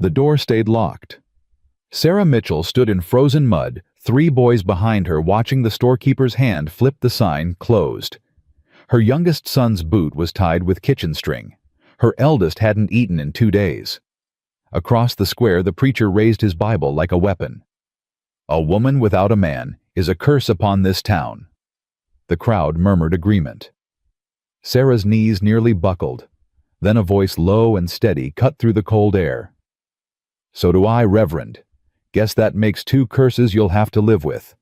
The door stayed locked. Sarah Mitchell stood in frozen mud, 3 boys behind her watching the storekeeper's hand flip the sign closed. Her youngest son's boot was tied with kitchen string. Her eldest hadn't eaten in 2 days. Across the square, the preacher raised his Bible like a weapon. "A woman without a man is a curse upon this town." The crowd murmured agreement. Sarah's knees nearly buckled. Then a voice low and steady cut through the cold air. "So do I, Reverend. Guess that makes 2 curses you'll have to live with."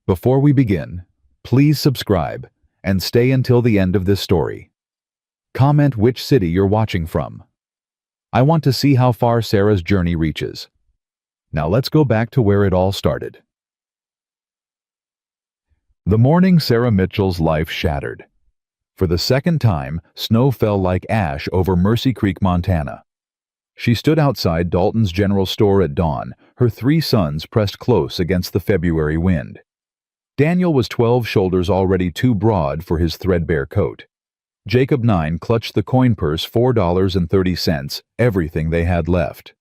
Before we begin, please subscribe and stay until the end of this story. Comment which city you're watching from. I want to see how far Sarah's journey reaches. Now let's go back to where it all started. The morning Sarah Mitchell's life shattered. For the second time, snow fell like ash over Mercy Creek, Montana. She stood outside Dalton's general store at dawn, her 3 sons pressed close against the February wind. Daniel was 12 shoulders already too broad for his threadbare coat. Jacob 9 clutched the coin purse, $4.30, everything they had left.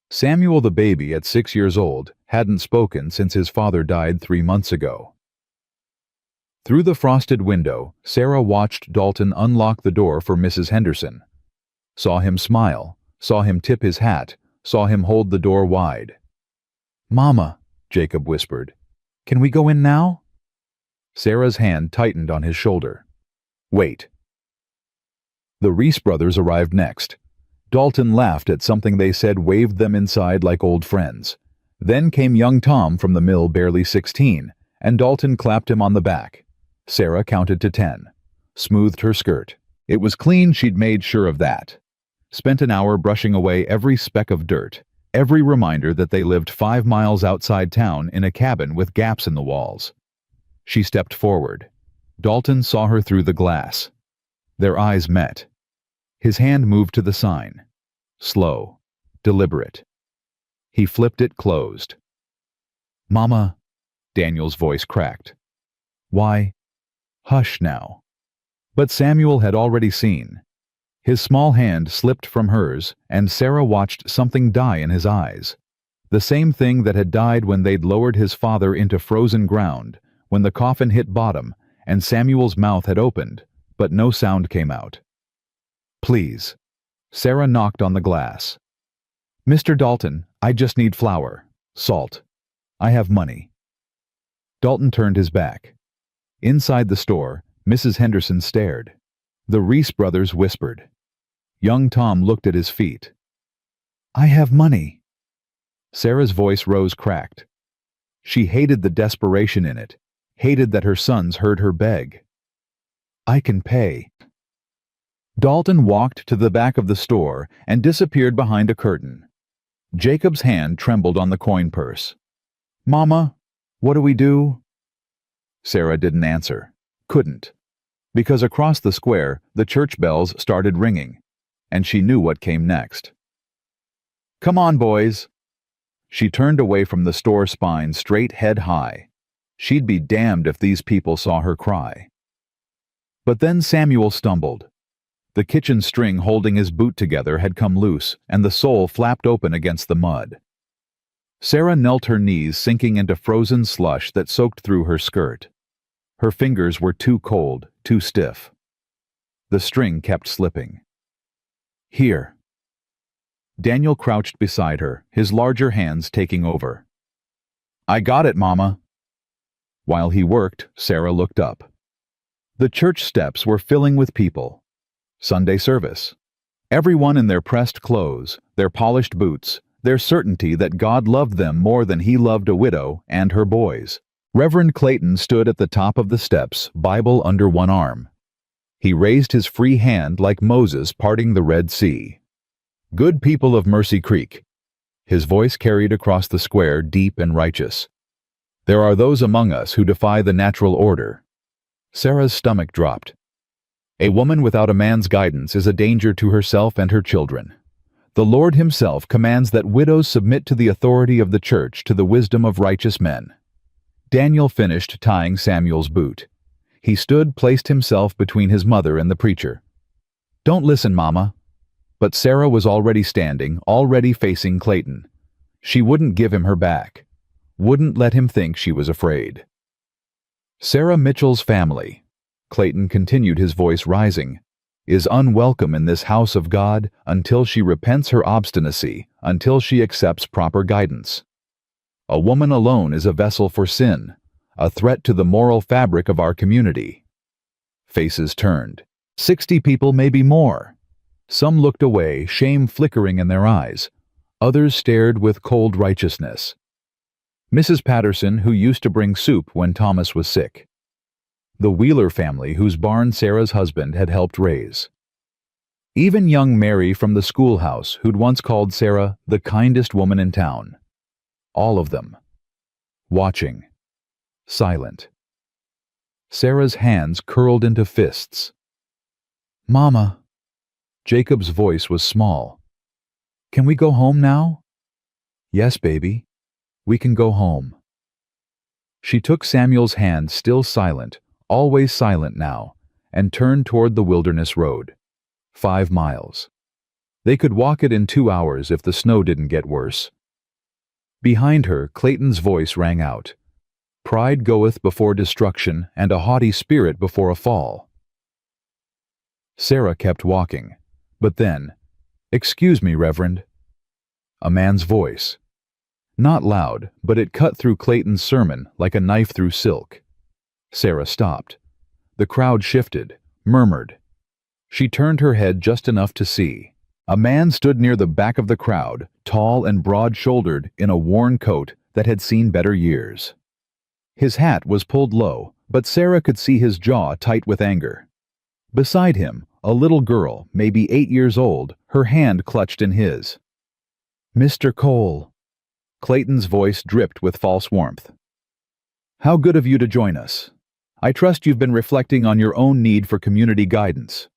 Samuel the baby, at 6 years old, hadn't spoken since his father died 3 months ago. Through the frosted window, Sarah watched Dalton unlock the door for Mrs. Henderson. Saw him smile, saw him tip his hat, saw him hold the door wide. "Mama," Jacob whispered, "can we go in now?" Sarah's hand tightened on his shoulder. "Wait." The Reese brothers arrived next. Dalton laughed at something they said, waved them inside like old friends. Then came young Tom from the mill, barely 16, and Dalton clapped him on the back. Sarah counted to 10. Smoothed her skirt. It was clean, she'd made sure of that. Spent an hour brushing away every speck of dirt, every reminder that they lived 5 miles outside town in a cabin with gaps in the walls. She stepped forward. Dalton saw her through the glass. Their eyes met. His hand moved to the sign. Slow, deliberate. He flipped it closed. "Mama," Daniel's voice cracked. "Why?" "Hush now." But Samuel had already seen. His small hand slipped from hers, and Sarah watched something die in his eyes. The same thing that had died when they'd lowered his father into frozen ground, when the coffin hit bottom, and Samuel's mouth had opened, but no sound came out. "Please." Sarah knocked on the glass. "Mr. Dalton, I just need flour, salt. I have money." Dalton turned his back. Inside the store, Mrs. Henderson stared. The Reese brothers whispered. Young Tom looked at his feet. "I have money." Sarah's voice rose cracked. She hated the desperation in it, hated that her sons heard her beg. "I can pay." Dalton walked to the back of the store and disappeared behind a curtain. Jacob's hand trembled on the coin purse. "Mama, what do we do?" Sarah didn't answer. Couldn't. Because across the square, the church bells started ringing, and she knew what came next. "Come on, boys." She turned away from the store spine, straight head high. She'd be damned if these people saw her cry. But then Samuel stumbled. The kitchen string holding his boot together had come loose, and the sole flapped open against the mud. Sarah knelt, her knees sinking into frozen slush that soaked through her skirt. Her fingers were too cold, too stiff. The string kept slipping. "Here." Daniel crouched beside her, his larger hands taking over. "I got it, Mama." While he worked, Sarah looked up. The church steps were filling with people. Sunday service. Everyone in their pressed clothes, their polished boots, their certainty that God loved them more than he loved a widow and her boys. Reverend Clayton stood at the top of the steps, Bible under one arm. He raised his free hand like Moses parting the Red Sea. "Good people of Mercy Creek." His voice carried across the square, deep and righteous. "There are those among us who defy the natural order." Sarah's stomach dropped. A woman without a man's guidance is a danger to herself and her children. The Lord himself commands that widows submit to the authority of the church, to the wisdom of righteous men. Daniel finished tying Samuel's boot. He stood, placed himself between his mother and the preacher. "Don't listen, Mama." But Sarah was already standing, already facing Clayton. She wouldn't give him her back. Wouldn't let him think she was afraid. Sarah Mitchell's family, Clayton continued, his voice rising, is unwelcome in this house of God until she repents her obstinacy, until she accepts proper guidance. A woman alone is a vessel for sin, a threat to the moral fabric of our community. Faces turned. 60 people, maybe more. Some looked away, shame flickering in their eyes. Others stared with cold righteousness. Mrs. Patterson, who used to bring soup when Thomas was sick. The Wheeler family, whose barn Sarah's husband had helped raise. Even young Mary from the schoolhouse, who'd once called Sarah the kindest woman in town. All of them. Watching. Silent. Sarah's hands curled into fists. "Mama." Jacob's voice was small. "Can we go home now?" "Yes, baby. We can go home." She took Samuel's hand, still silent, always silent now, and turned toward the wilderness road. 5 miles. They could walk it in 2 hours if the snow didn't get worse. Behind her, Clayton's voice rang out. "Pride goeth before destruction, and a haughty spirit before a fall." Sarah kept walking, but then, "Excuse me, Reverend." A man's voice. Not loud, but it cut through Clayton's sermon like a knife through silk. Sarah stopped. The crowd shifted, murmured. She turned her head just enough to see. A man stood near the back of the crowd, tall and broad-shouldered, in a worn coat that had seen better years. His hat was pulled low, but Sarah could see his jaw tight with anger. Beside him, a little girl, maybe 8 years old, her hand clutched in his. "Mr. Cole." Clayton's voice dripped with false warmth. "How good of you to join us. I trust you've been reflecting on your own need for community guidance."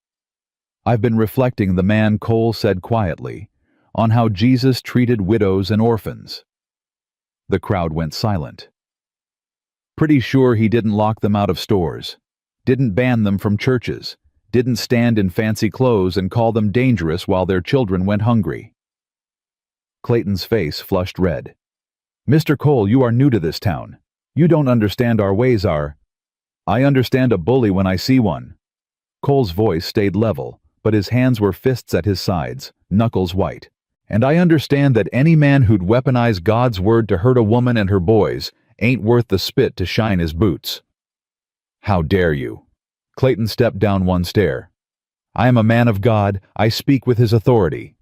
"I've been reflecting," the man Cole said quietly, "on how Jesus treated widows and orphans." The crowd went silent. "Pretty sure he didn't lock them out of stores, didn't ban them from churches, didn't stand in fancy clothes and call them dangerous while their children went hungry." Clayton's face flushed red. "Mr. Cole, you are new to this town. You don't understand our ways. I understand a bully when I see one." Cole's voice stayed level, but his hands were fists at his sides, knuckles white. "And I understand that any man who'd weaponize God's word to hurt a woman and her boys ain't worth the spit to shine his boots." "How dare you?" Clayton stepped down one stair. "I am a man of God. I speak with his authority."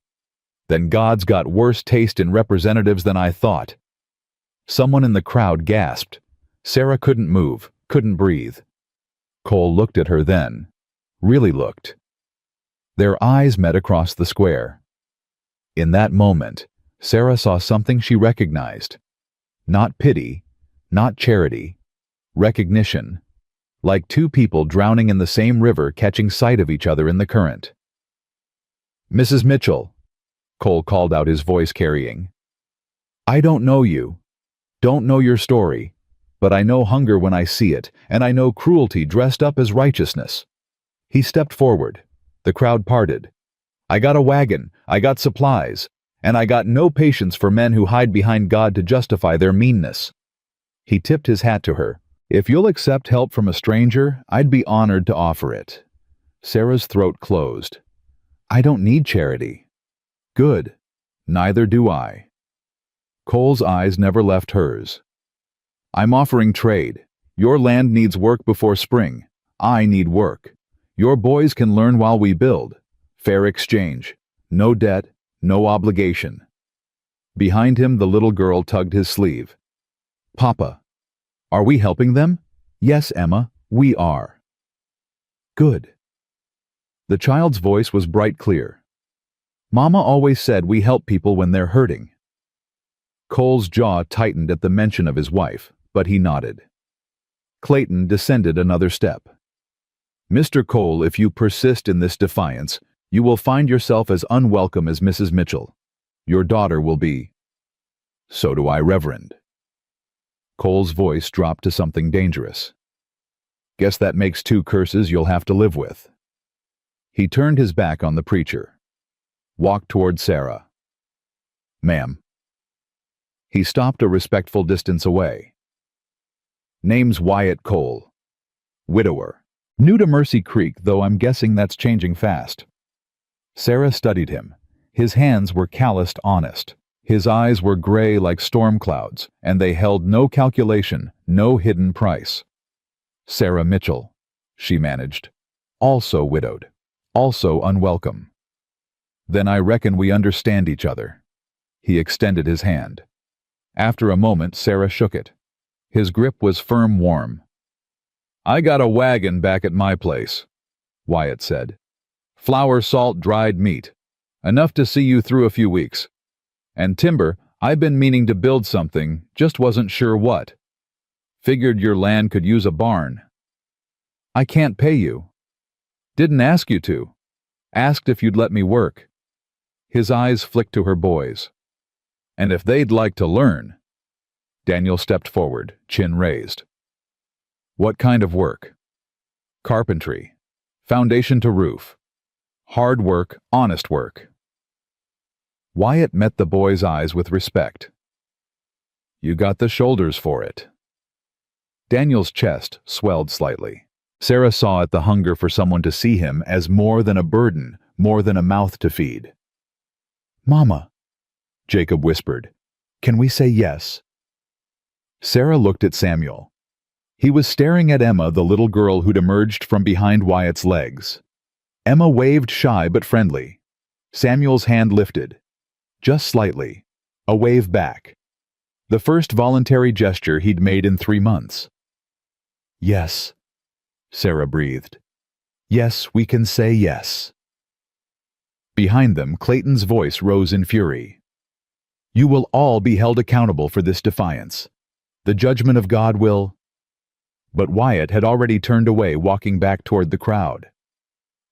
"Then God's got worse taste in representatives than I thought." Someone in the crowd gasped. Sarah couldn't move, couldn't breathe. Cole looked at her then. Really looked. Their eyes met across the square. In that moment, Sarah saw something she recognized. Not pity, not charity. Recognition. Like two people drowning in the same river catching sight of each other in the current. "Mrs. Mitchell," Cole called out, his voice carrying. "I don't know you. Don't know your story. But I know hunger when I see it, and I know cruelty dressed up as righteousness." He stepped forward. The crowd parted. "I got a wagon, I got supplies, and I got no patience for men who hide behind God to justify their meanness." He tipped his hat to her. "If you'll accept help from a stranger, I'd be honored to offer it." Sarah's throat closed. "I don't need charity." "Good. Neither do I." Cole's eyes never left hers. "I'm offering trade. Your land needs work before spring. I need work. Your boys can learn while we build. Fair exchange. No debt, no obligation." Behind him, the little girl tugged his sleeve. "Papa, are we helping them?" "Yes, Emma, we are." "Good." The child's voice was bright clear. "Mama always said we help people when they're hurting." Cole's jaw tightened at the mention of his wife, but he nodded. Clayton descended another step. "Mr. Cole, if you persist in this defiance, you will find yourself as unwelcome as Mrs. Mitchell. Your daughter will be." "So do I, Reverend." Cole's voice dropped to something dangerous. "Guess that makes 2 curses you'll have to live with." He turned his back on the preacher. walked toward Sarah. "Ma'am." He stopped a respectful distance away. "Name's Wyatt Cole. Widower. New to Mercy Creek, though I'm guessing that's changing fast." Sarah studied him. His hands were calloused honest. His eyes were gray like storm clouds, and they held no calculation, no hidden price. "Sarah Mitchell," she managed. "Also widowed. Also unwelcome." "Then I reckon we understand each other." He extended his hand. After a moment, Sarah shook it. His grip was firm, warm. "I got a wagon back at my place," Wyatt said. "Flour, salt, dried meat. Enough to see you through a few weeks. And timber, I've been meaning to build something, just wasn't sure what. Figured your land could use a barn." "I can't pay you." "Didn't ask you to. Asked if you'd let me work." His eyes flicked to her boys. "And if they'd like to learn." Daniel stepped forward, chin raised. "What kind of work?" "Carpentry. Foundation to roof. Hard work, honest work." Wyatt met the boy's eyes with respect. "You got the shoulders for it." Daniel's chest swelled slightly. Sarah saw it, the hunger for someone to see him as more than a burden, more than a mouth to feed. "Mama," Jacob whispered, "can we say yes?" Sarah looked at Samuel. He was staring at Emma, the little girl who'd emerged from behind Wyatt's legs. Emma waved, shy but friendly. Samuel's hand lifted. Just slightly. A wave back. The first voluntary gesture he'd made in 3 months. "Yes," Sarah breathed. "Yes, we can say yes." Behind them, Clayton's voice rose in fury. "You will all be held accountable for this defiance. The judgment of God will—" But Wyatt had already turned away, walking back toward the crowd.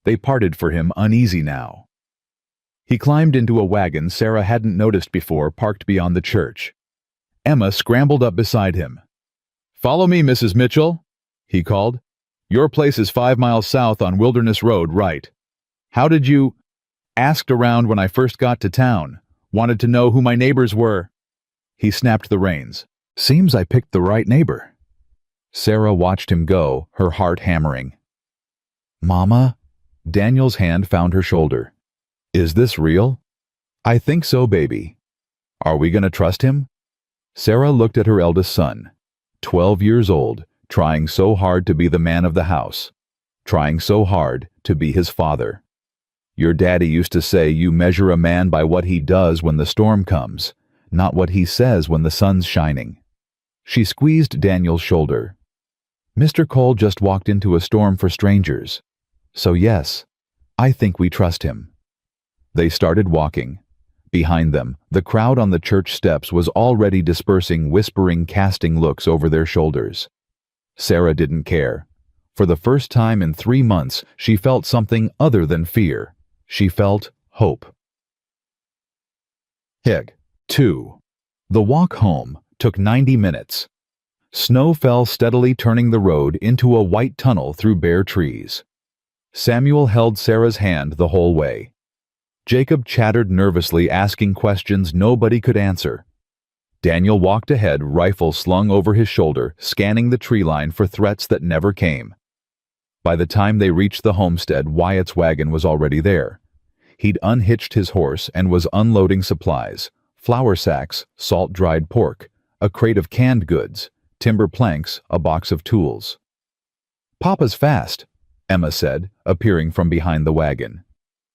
They parted for him, uneasy now. He climbed into a wagon Sarah hadn't noticed before, parked beyond the church. Emma scrambled up beside him. "Follow me, Mrs. Mitchell," he called. "Your place is 5 miles south on Wilderness Road, right. How did you—" "Asked around when I first got to town. Wanted to know who my neighbors were." He snapped the reins. "Seems I picked the right neighbor." Sarah watched him go, her heart hammering. "Mama?" Daniel's hand found her shoulder. "Is this real?" "I think so, baby." "Are we going to trust him?" Sarah looked at her eldest son, 12 years old, trying so hard to be the man of the house, trying so hard to be his father. "Your daddy used to say you measure a man by what he does when the storm comes, not what he says when the sun's shining." She squeezed Daniel's shoulder. "Mr. Cole just walked into a storm for strangers. So yes, I think we trust him." They started walking. Behind them, the crowd on the church steps was already dispersing, whispering, casting looks over their shoulders. Sarah didn't care. For the first time in 3 months, she felt something other than fear. She felt hope. Hig. 2. The walk home took 90 minutes. Snow fell steadily, turning the road into a white tunnel through bare trees. Samuel held Sarah's hand the whole way. Jacob chattered nervously, asking questions nobody could answer. Daniel walked ahead, rifle slung over his shoulder, scanning the tree line for threats that never came. By the time they reached the homestead, Wyatt's wagon was already there. He'd unhitched his horse and was unloading supplies: flour sacks, salt-dried pork, a crate of canned goods, timber planks, a box of tools. "Papa's fast," Emma said, appearing from behind the wagon.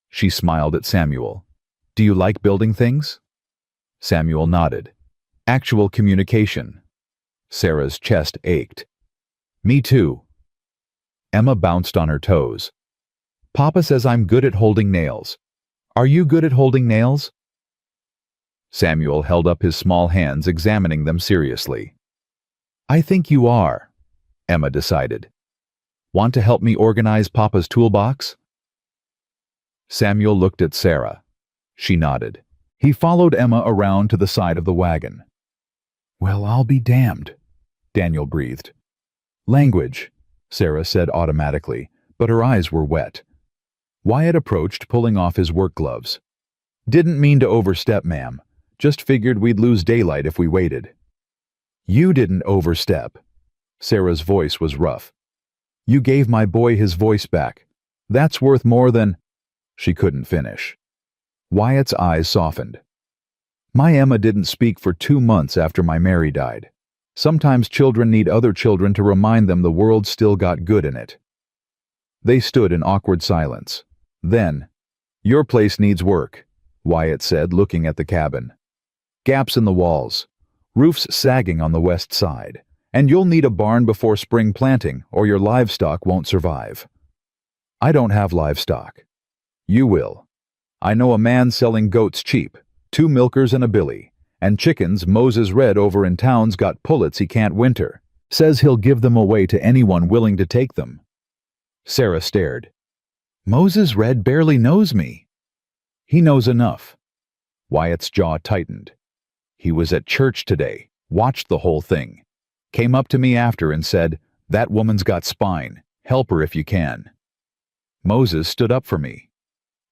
She smiled at Samuel. "Do you like building things?" Samuel nodded. "Actual communication." Sarah's chest ached. "Me too." Emma bounced on her toes. "Papa says I'm good at holding nails. Are you good at holding nails?" Samuel held up his small hands, examining them seriously. "I think you are," Emma decided. "Want to help me organize Papa's toolbox?" Samuel looked at Sarah. She nodded. He followed Emma around to the side of the wagon. "Well, I'll be damned," Daniel breathed. "Language," Sarah said automatically, but her eyes were wet. Wyatt approached, pulling off his work gloves. Didn't mean to overstep, ma'am. Just figured we'd lose daylight if we waited. You didn't overstep. Sarah's voice was rough. You gave my boy his voice back. That's worth more than... She couldn't finish. Wyatt's eyes softened. My Emma didn't speak for 2 months after my Mary died. Sometimes children need other children to remind them the world still got good in it. They stood in awkward silence. Then, your place needs work, Wyatt said, looking at the cabin. Gaps in the walls, roofs sagging on the west side, and you'll need a barn before spring planting or your livestock won't survive. I don't have livestock. You will. I know a man selling goats cheap, 2 milkers and a billy, and chickens Moses Red over in town's got pullets he can't winter. Says he'll give them away to anyone willing to take them. Sarah stared. Moses Red barely knows me. He knows enough. Wyatt's jaw tightened. He was at church today, watched the whole thing. Came up to me after and said, "That woman's got spine. Help her if you can." Moses stood up for me.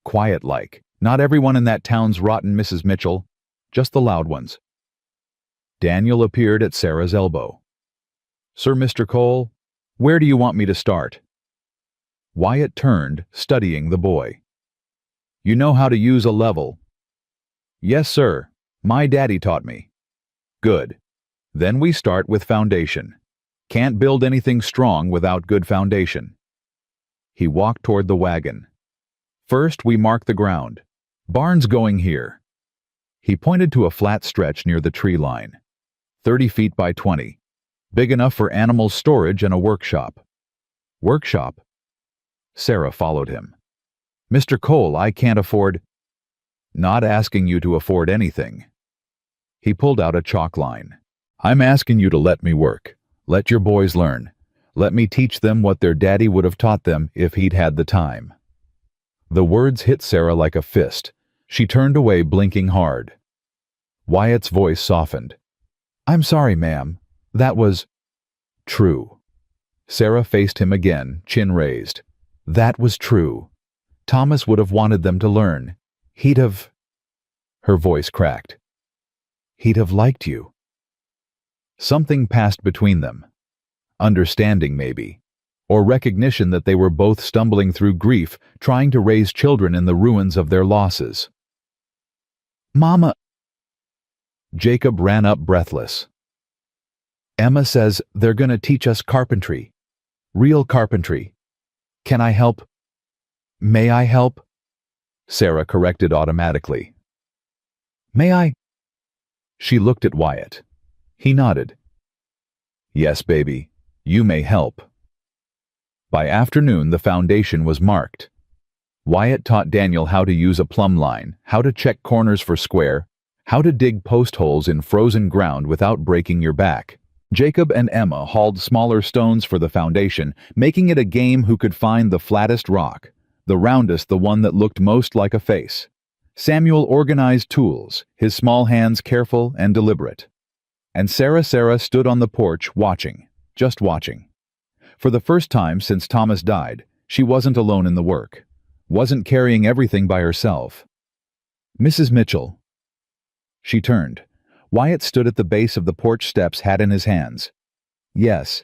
Quiet-like. Not everyone in that town's rotten, Mrs. Mitchell. Just the loud ones. Daniel appeared at Sarah's elbow. Sir Mr. Cole, where do you want me to start? Wyatt turned, studying the boy. You know how to use a level? Yes, sir. My daddy taught me. Good. Then we start with foundation. Can't build anything strong without good foundation. He walked toward the wagon. First, we mark the ground. Barn's going here. He pointed to a flat stretch near the tree line. 30 feet by 20. Big enough for animal storage and a workshop. Workshop? Sarah followed him. Mr. Cole, I can't afford... Not asking you to afford anything. He pulled out a chalk line. I'm asking you to let me work. Let your boys learn. Let me teach them what their daddy would have taught them if he'd had the time. The words hit Sarah like a fist. She turned away, blinking hard. Wyatt's voice softened. I'm sorry, ma'am. That was... true. Sarah faced him again, chin raised. That was true. Thomas would have wanted them to learn. He'd have... Her voice cracked. He'd have liked you. Something passed between them. Understanding, maybe. Or recognition that they were both stumbling through grief, trying to raise children in the ruins of their losses. Mama... Jacob ran up breathless. Emma says they're gonna teach us carpentry. Real carpentry. Can I help? May I help? Sarah corrected automatically. May I? She looked at Wyatt. He nodded. Yes, baby, you may help. By afternoon, the foundation was marked. Wyatt taught Daniel how to use a plumb line, how to check corners for square, how to dig post holes in frozen ground without breaking your back. Jacob and Emma hauled smaller stones for the foundation, making it a game who could find the flattest rock, the roundest, the one that looked most like a face. Samuel organized tools, his small hands careful and deliberate. And Sarah stood on the porch watching, just watching. For the first time since Thomas died, she wasn't alone in the work, wasn't carrying everything by herself. Mrs. Mitchell. She turned. Wyatt stood at the base of the porch steps, hat in his hands. Yes.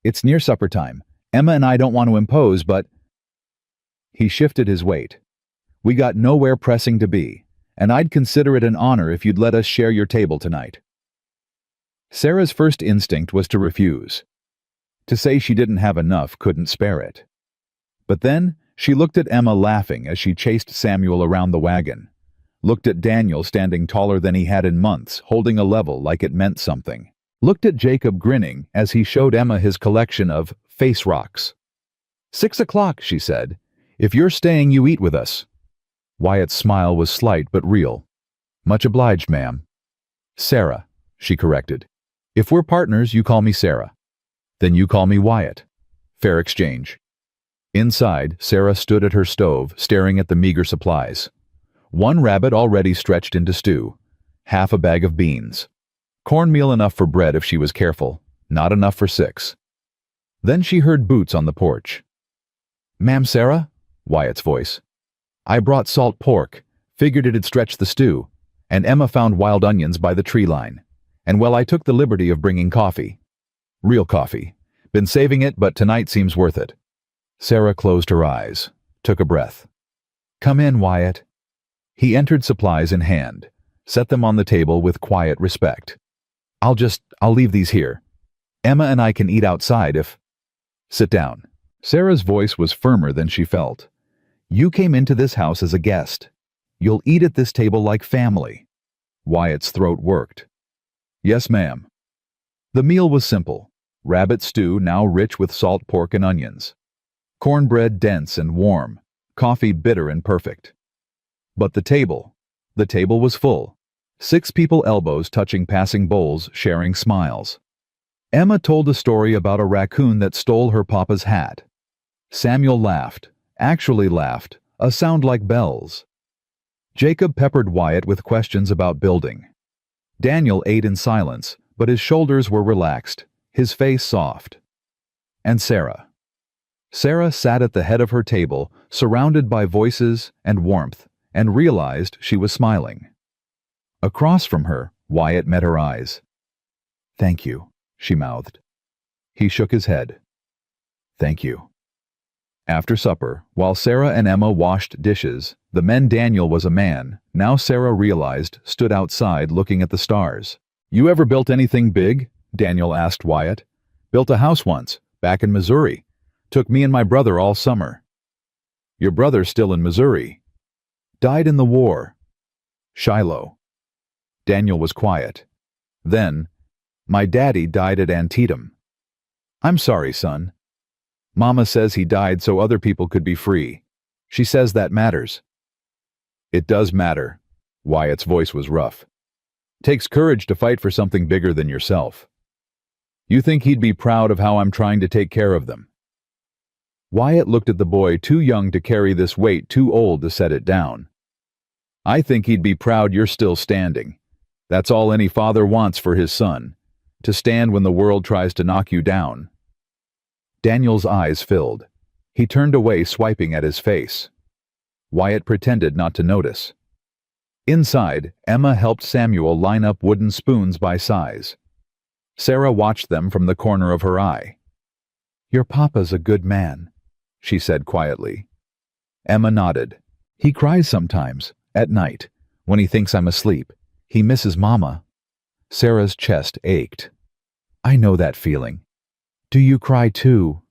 It's near supper time. Emma and I don't want to impose, but... He shifted his weight. We got nowhere pressing to be, and I'd consider it an honor if you'd let us share your table tonight. Sarah's first instinct was to refuse. To say she didn't have enough, couldn't spare it. But then, she looked at Emma laughing as she chased Samuel around the wagon. Looked at Daniel standing taller than he had in months, holding a level like it meant something. Looked at Jacob grinning as he showed Emma his collection of face rocks. 6 o'clock, she said. If you're staying, you eat with us. Wyatt's smile was slight but real. Much obliged, ma'am. Sarah, she corrected. If we're partners, you call me Sarah. Then you call me Wyatt. Fair exchange. Inside, Sarah stood at her stove, staring at the meager supplies. 1 rabbit already stretched into stew. Half a bag of beans. Cornmeal enough for bread if she was careful. Not enough for 6. Then she heard boots on the porch. Ma'am Sarah? Wyatt's voice. I brought salt pork. Figured it'd stretch the stew, and Emma found wild onions by the tree line. And well, I took the liberty of bringing coffee. Real coffee. Been saving it, but tonight seems worth it. Sarah closed her eyes, took a breath. Come in, Wyatt. He entered, supplies in hand, set them on the table with quiet respect. I'll leave these here. Emma and I can eat outside if... Sit down. Sarah's voice was firmer than she felt. You came into this house as a guest. You'll eat at this table like family. Wyatt's throat worked. Yes, ma'am. The meal was simple. Rabbit stew, now rich with salt pork and onions. Cornbread dense and warm. Coffee bitter and perfect. But the table was full. 6 people, elbows touching passing bowls, sharing smiles. Emma told a story about a raccoon that stole her papa's hat. Samuel laughed, actually laughed, a sound like bells. Jacob peppered Wyatt with questions about building. Daniel ate in silence, but his shoulders were relaxed, his face soft. And Sarah. Sarah sat at the head of her table, surrounded by voices and warmth, and realized she was smiling. Across from her, Wyatt met her eyes. Thank you, she mouthed. He shook his head. Thank you. After supper, while Sarah and Emma washed dishes, the men Daniel was a man, now Sarah realized, stood outside looking at the stars. You ever built anything big? Daniel asked Wyatt. Built a house once, back in Missouri. Took me and my brother all summer. Your brother's still in Missouri. Died in the war. Shiloh. Daniel was quiet. Then, my daddy died at Antietam. I'm sorry, son. Mama says he died so other people could be free. She says that matters. It does matter. Wyatt's voice was rough. Takes courage to fight for something bigger than yourself. You think he'd be proud of how I'm trying to take care of them? Wyatt looked at the boy, too young to carry this weight, too old to set it down. I think he'd be proud you're still standing. That's all any father wants for his son, to stand when the world tries to knock you down. Daniel's eyes filled. He turned away, swiping at his face. Wyatt pretended not to notice. Inside, Emma helped Samuel line up wooden spoons by size. Sarah watched them from the corner of her eye. Your papa's a good man, she said quietly. Emma nodded. He cries sometimes, at night, when he thinks I'm asleep. He misses Mama. Sarah's chest ached. I know that feeling. Do you cry too?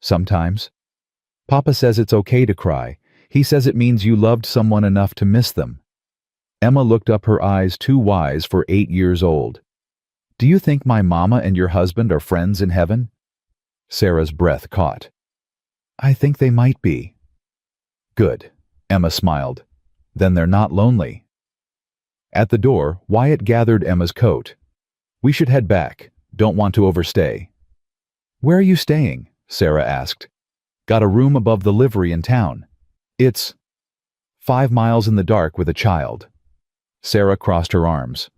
Sometimes. Papa says it's okay to cry. He says it means you loved someone enough to miss them. Emma looked up, her eyes too wise for 8 years old. Do you think my mama and your husband are friends in heaven? Sarah's breath caught. I think they might be. Good, Emma smiled. Then they're not lonely. At the door, Wyatt gathered Emma's coat. We should head back. Don't want to overstay. Where are you staying? Sarah asked. Got a room above the livery in town. It's 5 miles in the dark with a child. Sarah crossed her arms.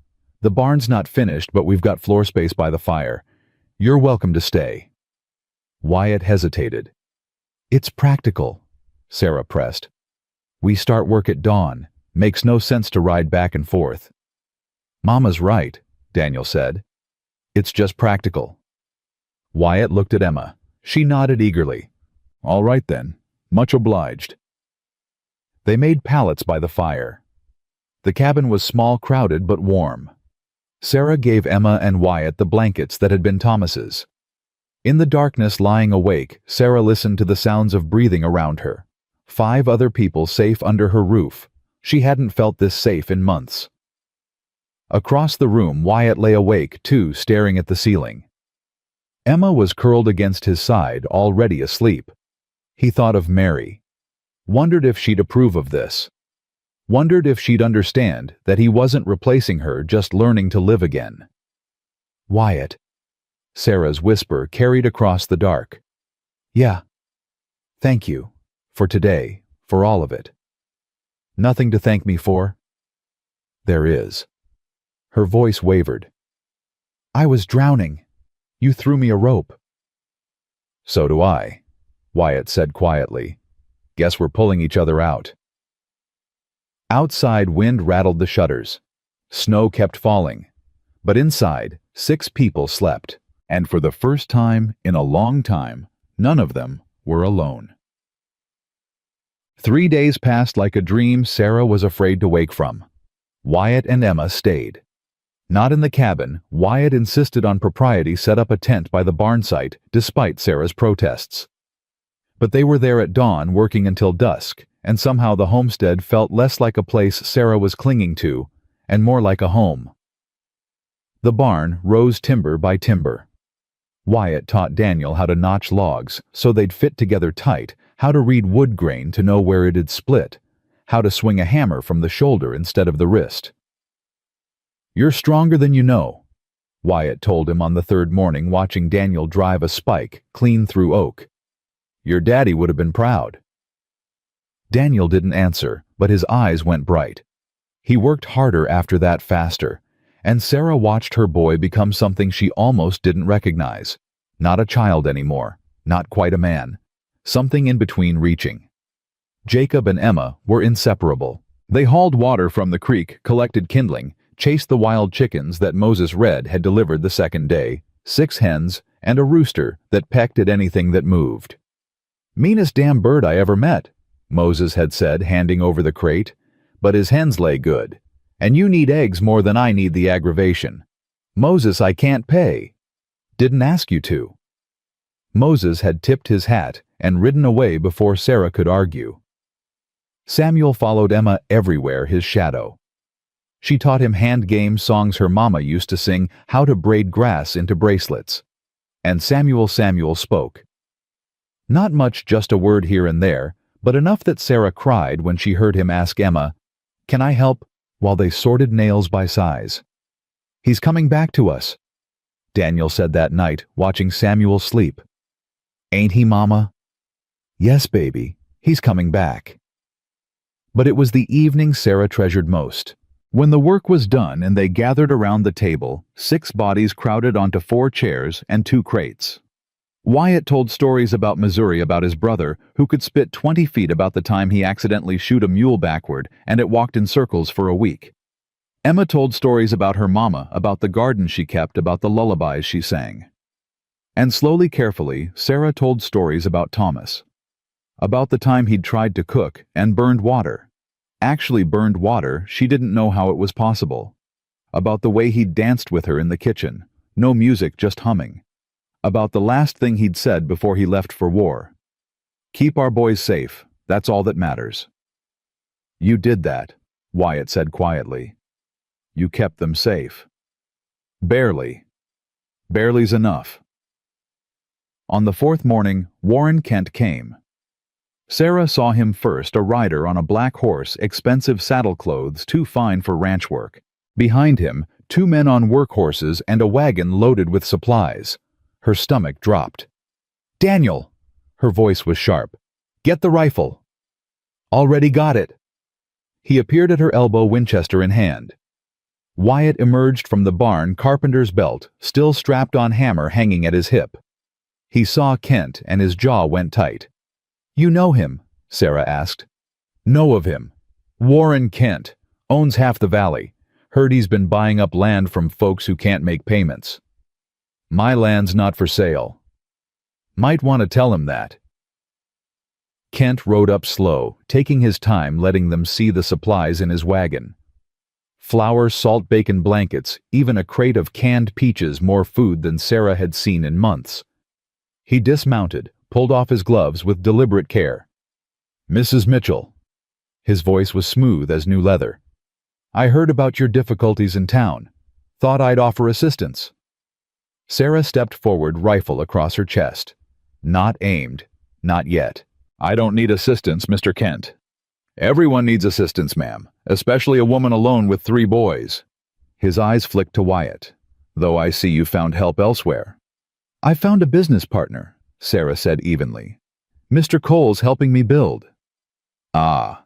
The barn's not finished, but we've got floor space by the fire. You're welcome to stay. Wyatt hesitated. It's practical, Sarah pressed. We start work at dawn. Makes no sense to ride back and forth. Mama's right, Daniel said. It's just practical. Wyatt looked at Emma. She nodded eagerly. All right then. Much obliged. They made pallets by the fire. The cabin was small, crowded, but warm. Sarah gave Emma and Wyatt the blankets that had been Thomas's. In the darkness, lying awake, Sarah listened to the sounds of breathing around her. 5 other people safe under her roof. She hadn't felt this safe in months. Across the room, Wyatt lay awake, too, staring at the ceiling. Emma was curled against his side, already asleep. He thought of Mary. Wondered if she'd approve of this. Wondered if she'd understand that he wasn't replacing her, just learning to live again. Wyatt. Sarah's whisper carried across the dark. Yeah. Thank you. For today. For all of it. Nothing to thank me for? There is. Her voice wavered. I was drowning. You threw me a rope. So do I, Wyatt said quietly. Guess we're pulling each other out. Outside, wind rattled the shutters. Snow kept falling. But inside, 6 people slept. And for the first time in a long time, none of them were alone. 3 days passed like a dream Sarah was afraid to wake from. Wyatt and Emma stayed. Not in the cabin, Wyatt insisted on propriety set up a tent by the barn site, despite Sarah's protests. But they were there at dawn working until dusk, and somehow the homestead felt less like a place Sarah was clinging to, and more like a home. The barn rose timber by timber. Wyatt taught Daniel how to notch logs so they'd fit together tight, how to read wood grain to know where it had split, how to swing a hammer from the shoulder instead of the wrist. "You're stronger than you know," Wyatt told him on the 3rd morning watching Daniel drive a spike clean through oak. "Your daddy would have been proud." Daniel didn't answer, but his eyes went bright. He worked harder after that, faster, and Sarah watched her boy become something she almost didn't recognize. Not a child anymore, not quite a man, something in between reaching. Jacob and Emma were inseparable. They hauled water from the creek, collected kindling, chased the wild chickens that Moses Red had delivered the 2nd day, 6 hens, and a rooster that pecked at anything that moved. "Meanest damn bird I ever met," Moses had said, handing over the crate. "But his hens lay good. And you need eggs more than I need the aggravation. Moses, I can't pay." "Didn't ask you to." Moses had tipped his hat and ridden away before Sarah could argue. Samuel followed Emma everywhere, his shadow. She taught him hand-game songs her mama used to sing, how to braid grass into bracelets. And Samuel spoke. Not much, just a word here and there, but enough that Sarah cried when she heard him ask Emma, "Can I help?" while they sorted nails by size. "He's coming back to us," Daniel said that night, watching Samuel sleep. "Ain't he, Mama?" "Yes, baby, he's coming back." But it was the evening Sarah treasured most. When the work was done and they gathered around the table, 6 bodies crowded onto 4 chairs and 2 crates. Wyatt told stories about Missouri, about his brother, who could spit 20 feet, about the time he accidentally shoot a mule backward and it walked in circles for a week. Emma told stories about her mama, about the garden she kept, about the lullabies she sang. And slowly, carefully, Sarah told stories about Thomas. About the time he'd tried to cook and burned water. Actually burned water, she didn't know how it was possible. About the way he'd danced with her in the kitchen, no music, just humming. About the last thing he'd said before he left for war. "Keep our boys safe, that's all that matters." "You did that," Wyatt said quietly. "You kept them safe." "Barely. Barely's enough." On the 4th morning, Warren Kent came. Sarah saw him first, a rider on a black horse, expensive saddle clothes too fine for ranch work. Behind him, 2 men on work horses and a wagon loaded with supplies. Her stomach dropped. "Daniel!" Her voice was sharp. "Get the rifle." "Already got it." He appeared at her elbow, Winchester in hand. Wyatt emerged from the barn, carpenter's belt, still strapped on hammer hanging at his hip. He saw Kent and his jaw went tight. "You know him?" Sarah asked. "Know of him. Warren Kent. Owns half the valley. Heard he's been buying up land from folks who can't make payments." "My land's not for sale." "Might want to tell him that." Kent rode up slow, taking his time, letting them see the supplies in his wagon. Flour, salt, bacon, blankets, even a crate of canned peaches, more food than Sarah had seen in months. He dismounted, pulled off his gloves with deliberate care. "Mrs. Mitchell." His voice was smooth as new leather. "I heard about your difficulties in town. Thought I'd offer assistance." Sarah stepped forward, rifle across her chest. Not aimed. Not yet. "I don't need assistance, Mr. Kent." "Everyone needs assistance, ma'am, especially a woman alone with 3 boys. His eyes flicked to Wyatt. "Though I see you found help elsewhere." "I found a business partner," Sarah said evenly. "Mr. Cole's helping me build." "Ah."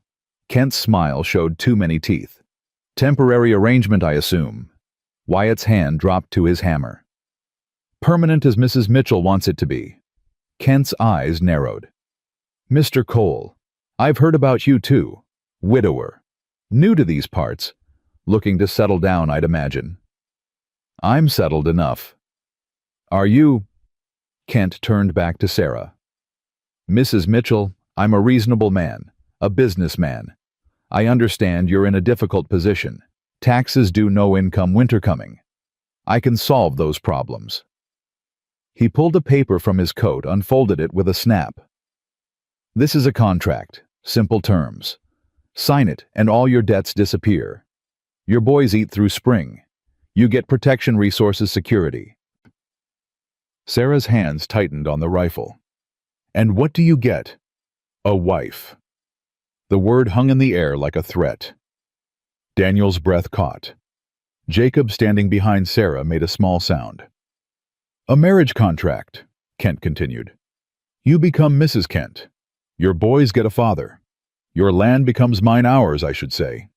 Kent's smile showed too many teeth. "Temporary arrangement, I assume." Wyatt's hand dropped to his hammer. "Permanent as Mrs. Mitchell wants it to be." Kent's eyes narrowed. "Mr. Cole, I've heard about you too. Widower. New to these parts. Looking to settle down, I'd imagine. I'm settled enough. Are you? Kent turned back to Sarah. Mrs. Mitchell, I'm a reasonable man, a businessman. I understand you're in a difficult position. Taxes due, no income, winter coming. I can solve those problems. He pulled a paper from his coat, unfolded it with a snap. This is a contract, simple terms. Sign it and all your debts disappear. Your boys eat through spring. You get protection resources security. Sarah's hands tightened on the rifle. And what do you get? A wife. The word hung in the air like a threat. Daniel's breath caught. Jacob, standing behind Sarah, made a small sound. A marriage contract, Kent continued. You become Mrs. Kent. Your boys get a father. Your land becomes mine, ours, I should say.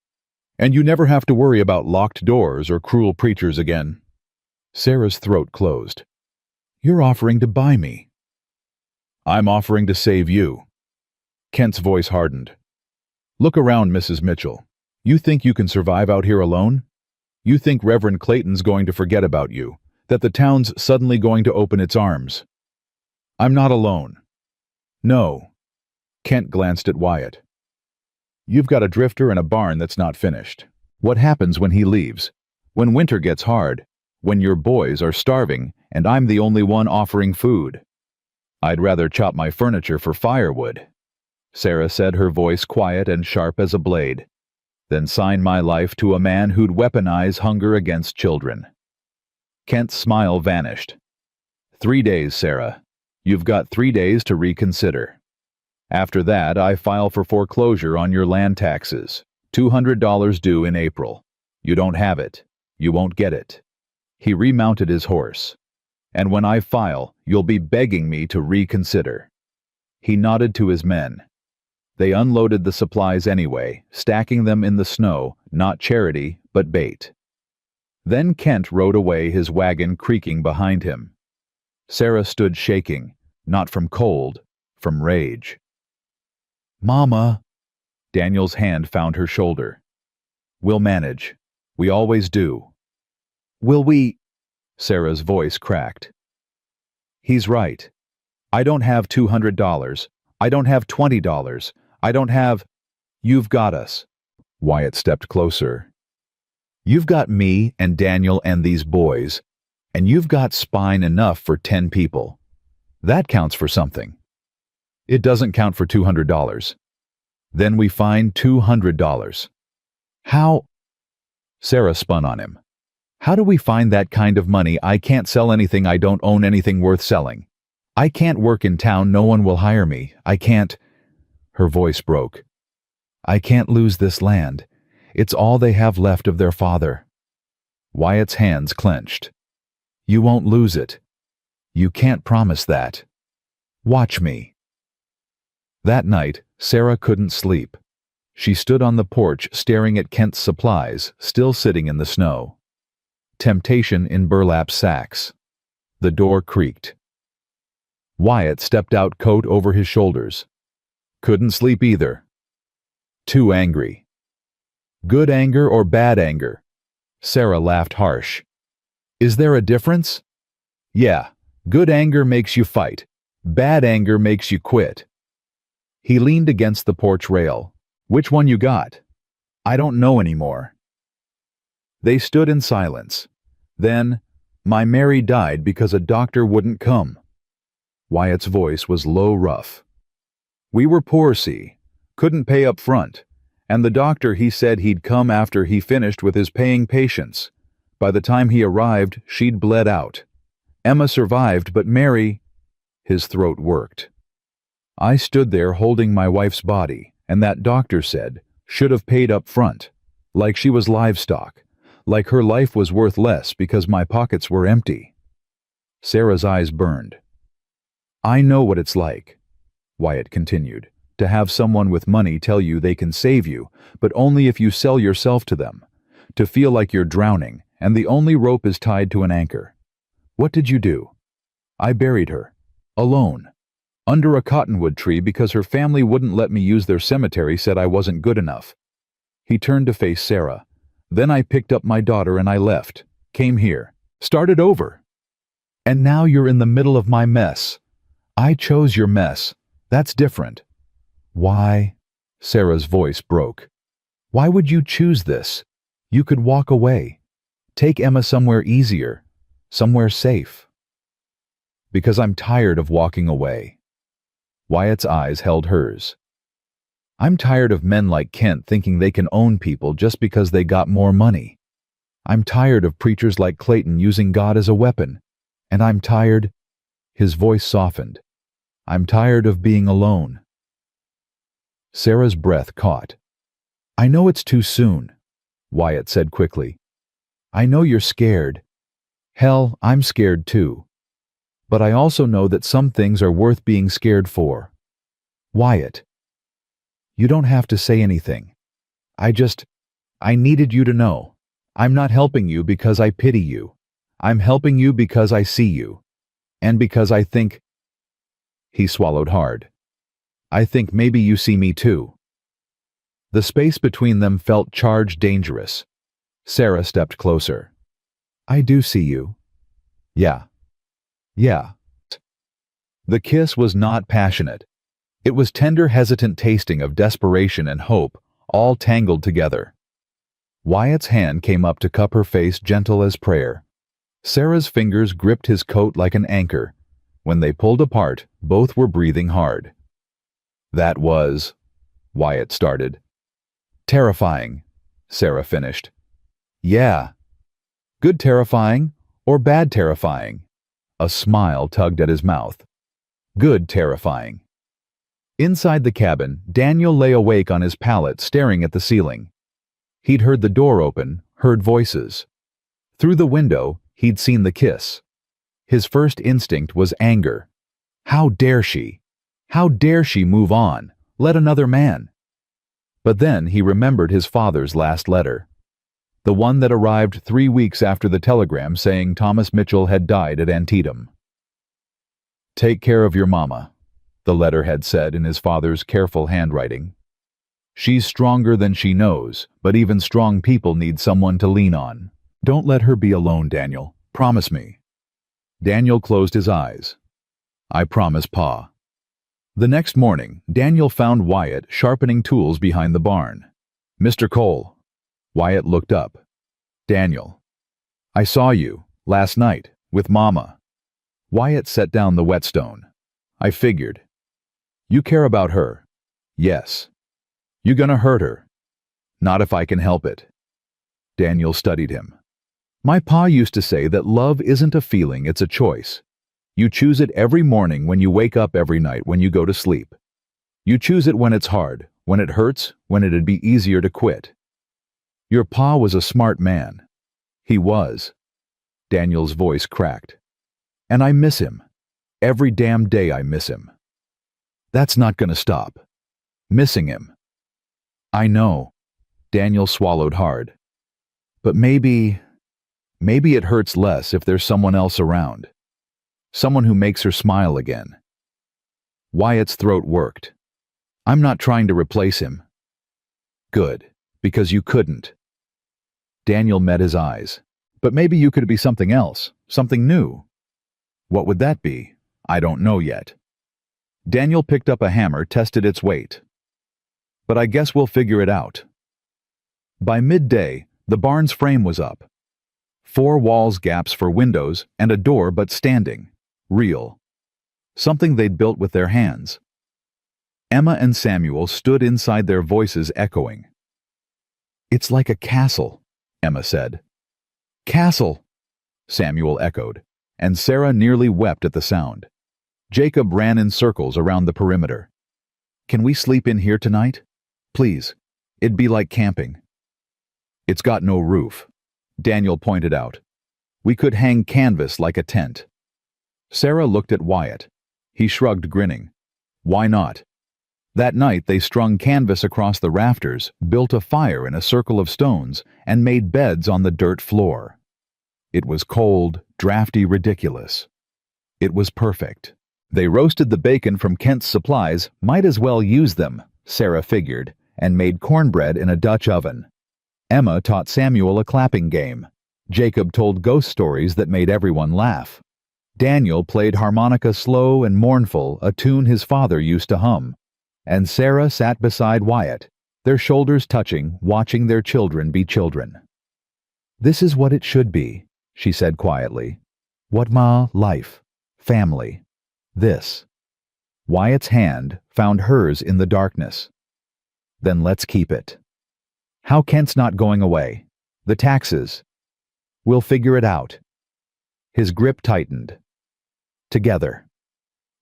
And you never have to worry about locked doors or cruel preachers again. Sarah's throat closed. You're offering to buy me. I'm offering to save you. Kent's voice hardened. Look around, Mrs. Mitchell. You think you can survive out here alone? You think Reverend Clayton's going to forget about you, that the town's suddenly going to open its arms? I'm not alone. No. Kent glanced at Wyatt. You've got a drifter and a barn that's not finished. What happens when he leaves? When winter gets hard? When your boys are starving and I'm the only one offering food? I'd rather chop my furniture for firewood, Sarah said, her voice quiet and sharp as a blade, than sign my life to a man who'd weaponize hunger against children. Kent's smile vanished. 3 days, Sarah. You've got 3 days to reconsider. After that, I file for foreclosure on your land taxes. $200 due in April. You don't have it. You won't get it. He remounted his horse. And when I file, you'll be begging me to reconsider. He nodded to his men. They unloaded the supplies anyway, stacking them in the snow, not charity, but bait. Then Kent rode away, his wagon creaking behind him. Sarah stood shaking, not from cold, from rage. Mama! Daniel's hand found her shoulder. We'll manage. We always do. Will we? Sarah's voice cracked. He's right. I don't have $200. I don't have $20. I don't have... You've got us. Wyatt stepped closer. You've got me and Daniel and these boys, and you've got spine enough for 10 people. That counts for something. It doesn't count for $200. Then we find $200. How? Sarah spun on him. How do we find that kind of money? I can't sell anything. I don't own anything worth selling. I can't work in town. No one will hire me. I can't... Her voice broke. I can't lose this land. It's all they have left of their father. Wyatt's hands clenched. You won't lose it. You can't promise that. Watch me. That night, Sarah couldn't sleep. She stood on the porch staring at Kent's supplies, still sitting in the snow. Temptation in burlap sacks. The door creaked. Wyatt stepped out, coat over his shoulders. Couldn't sleep either. Too angry. Good anger or bad anger? Sarah laughed harsh. Is there a difference? Yeah, good anger makes you fight. Bad anger makes you quit. He leaned against the porch rail. Which one you got? I don't know anymore. They stood in silence. Then, my Mary died because a doctor wouldn't come. Wyatt's voice was low, rough. We were poor, see, couldn't pay up front, and the doctor, he said he'd come after he finished with his paying patients. By the time he arrived, she'd bled out. Emma survived, but Mary... His throat worked. I stood there holding my wife's body, and that doctor said, should have paid up front, like she was livestock, like her life was worth less because my pockets were empty. Sarah's eyes burned. I know what it's like, Wyatt continued, to have someone with money tell you they can save you, but only if you sell yourself to them, to feel like you're drowning, and the only rope is tied to an anchor. What did you do? I buried her, alone, under a cottonwood tree because her family wouldn't let me use their cemetery, said I wasn't good enough. He turned to face Sarah. Then I picked up my daughter and I left. Came here. Started over. And now you're in the middle of my mess. I chose your mess. That's different. Why? Sarah's voice broke. Why would you choose this? You could walk away. Take Emma somewhere easier. Somewhere safe. Because I'm tired of walking away. Wyatt's eyes held hers. I'm tired of men like Kent thinking they can own people just because they got more money. I'm tired of preachers like Clayton using God as a weapon. And I'm tired— His voice softened. I'm tired of being alone. Sarah's breath caught. I know it's too soon, Wyatt said quickly. I know you're scared. Hell, I'm scared too. But I also know that some things are worth being scared for. Wyatt. You don't have to say anything. I needed you to know. I'm not helping you because I pity you. I'm helping you because I see you. And because I think— He swallowed hard. I think maybe you see me too. The space between them felt charged, dangerous. Sarah stepped closer. I do see you. Yeah. Yeah. The kiss was not passionate. It was tender, hesitant tasting of desperation and hope, all tangled together. Wyatt's hand came up to cup her face, gentle as prayer. Sarah's fingers gripped his coat like an anchor. When they pulled apart, both were breathing hard. That was— Wyatt started. Terrifying, Sarah finished. Yeah. Good terrifying or bad terrifying? A smile tugged at his mouth. Good terrifying. Inside the cabin, Daniel lay awake on his pallet, staring at the ceiling. He'd heard the door open, heard voices. Through the window, he'd seen the kiss. His first instinct was anger. How dare she? How dare she move on, let another man? But then he remembered his father's last letter. The one that arrived 3 weeks after the telegram saying Thomas Mitchell had died at Antietam. Take care of your mama, the letter had said in his father's careful handwriting. She's stronger than she knows, but even strong people need someone to lean on. Don't let her be alone, Daniel. Promise me. Daniel closed his eyes. I promise, Pa. The next morning, Daniel found Wyatt sharpening tools behind the barn. Mr. Cole. Wyatt looked up. Daniel. I saw you, last night, with Mama. Wyatt set down the whetstone. I figured. You care about her. Yes. You gonna hurt her? Not if I can help it. Daniel studied him. My pa used to say that love isn't a feeling, it's a choice. You choose it every morning when you wake up, every night when you go to sleep. You choose it when it's hard, when it hurts, when it'd be easier to quit. Your pa was a smart man. He was. Daniel's voice cracked. And I miss him. Every damn day I miss him. That's not gonna stop. Missing him. I know. Daniel swallowed hard. But maybe it hurts less if there's someone else around. Someone who makes her smile again. Wyatt's throat worked. I'm not trying to replace him. Good, because you couldn't. Daniel met his eyes. But maybe you could be something else, something new. What would that be? I don't know yet. Daniel picked up a hammer, tested its weight. But I guess we'll figure it out. By midday, the barn's frame was up. 4 walls, gaps for windows, and a door, but standing. Real. Something they'd built with their hands. Emma and Samuel stood inside, their voices echoing. It's like a castle, Emma said. Castle, Samuel echoed, and Sarah nearly wept at the sound. Jacob ran in circles around the perimeter. Can we sleep in here tonight? Please. It'd be like camping. It's got no roof, Daniel pointed out. We could hang canvas like a tent. Sarah looked at Wyatt. He shrugged, grinning. Why not? That night they strung canvas across the rafters, built a fire in a circle of stones, and made beds on the dirt floor. It was cold, drafty, ridiculous. It was perfect. They roasted the bacon from Kent's supplies, might as well use them, Sarah figured, and made cornbread in a Dutch oven. Emma taught Samuel a clapping game. Jacob told ghost stories that made everyone laugh. Daniel played harmonica slow and mournful, a tune his father used to hum. And Sarah sat beside Wyatt, their shoulders touching, watching their children be children. "This is what it should be," she said quietly. "What ma life, family, this." Wyatt's hand found hers in the darkness. "Then let's keep it. How Kent's not going away? The taxes. We'll figure it out." His grip tightened. Together.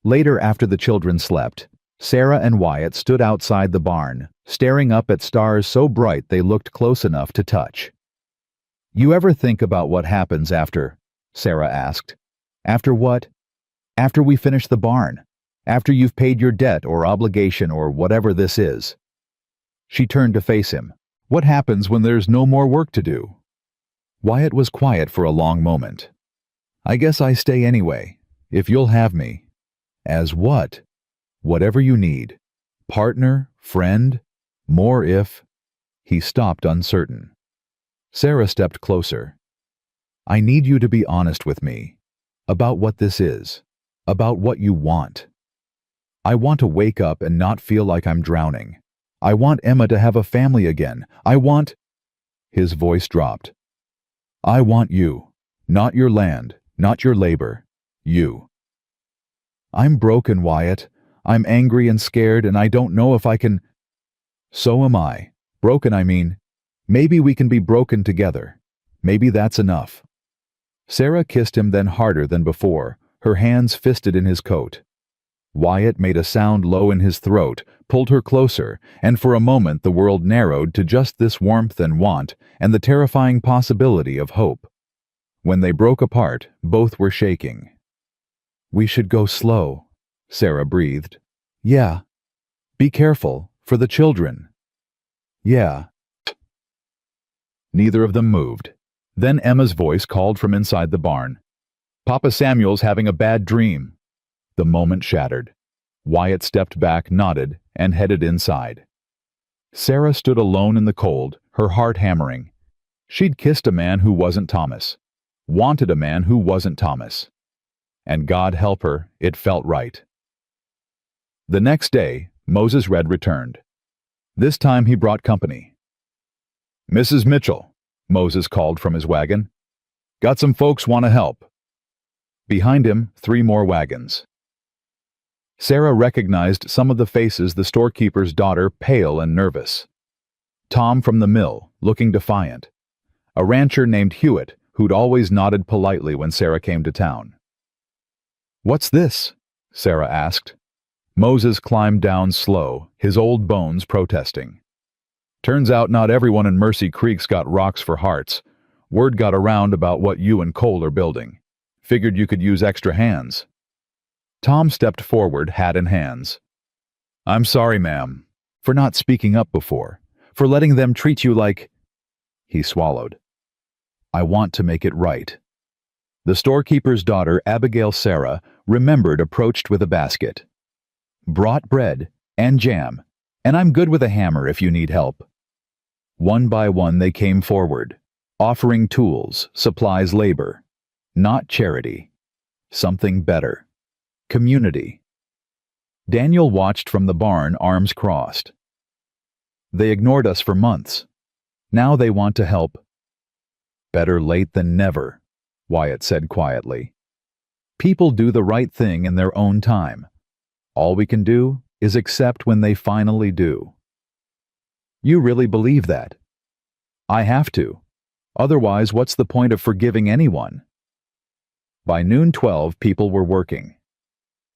Later, after the children slept, Sarah and Wyatt stood outside the barn, staring up at stars so bright they looked close enough to touch. "You ever think about what happens after?" Sarah asked. "After what?" "After we finish the barn. After you've paid your debt or obligation or whatever this is." She turned to face him. "What happens when there's no more work to do?" Wyatt was quiet for a long moment. "I guess I stay anyway, if you'll have me." "As what?" "Whatever you need. Partner, friend, more if—" He stopped uncertain. Sarah stepped closer. "I need you to be honest with me. About what this is. About what you want. I want to wake up and not feel like I'm drowning. I want Emma to have a family again. I want—" His voice dropped. "I want you. Not your land, not your labor. You." "I'm broken, Wyatt. I'm angry and scared, and I don't know if I can—" "So am I. Broken, I mean. Maybe we can be broken together. Maybe that's enough." Sarah kissed him then harder than before, her hands fisted in his coat. Wyatt made a sound low in his throat, pulled her closer, and for a moment the world narrowed to just this warmth and want and the terrifying possibility of hope. When they broke apart, both were shaking. "We should go slow," Sarah breathed. "Yeah. Be careful, for the children." "Yeah." Neither of them moved. Then Emma's voice called from inside the barn. "Papa Samuel's having a bad dream." The moment shattered. Wyatt stepped back, nodded, and headed inside. Sarah stood alone in the cold, her heart hammering. She'd kissed a man who wasn't Thomas. Wanted a man who wasn't Thomas. And God help her, it felt right. The next day, Moses Red returned. This time he brought company. "Mrs. Mitchell," Moses called from his wagon. "Got some folks want to help." Behind him, 3 more wagons. Sarah recognized some of the faces, the storekeeper's daughter, pale and nervous. Tom from the mill, looking defiant. A rancher named Hewitt, who'd always nodded politely when Sarah came to town. "What's this?" Sarah asked. Moses climbed down slow, his old bones protesting. "Turns out not everyone in Mercy Creek's got rocks for hearts. Word got around about what you and Cole are building. Figured you could use extra hands." Tom stepped forward, hat in hands. "I'm sorry, ma'am, for not speaking up before, for letting them treat you like—" He swallowed. "I want to make it right." The storekeeper's daughter, Abigail Sarah, remembered, approached with a basket. "Brought bread and jam, and I'm good with a hammer if you need help." One by one they came forward, offering tools, supplies, labor. Not charity. Something better. Community. Daniel watched from the barn, arms crossed. "They ignored us for months. Now they want to help." "Better late than never," Wyatt said quietly. "People do the right thing in their own time. All we can do is accept when they finally do." "You really believe that?" "I have to. Otherwise, what's the point of forgiving anyone?" By noon 12, people were working.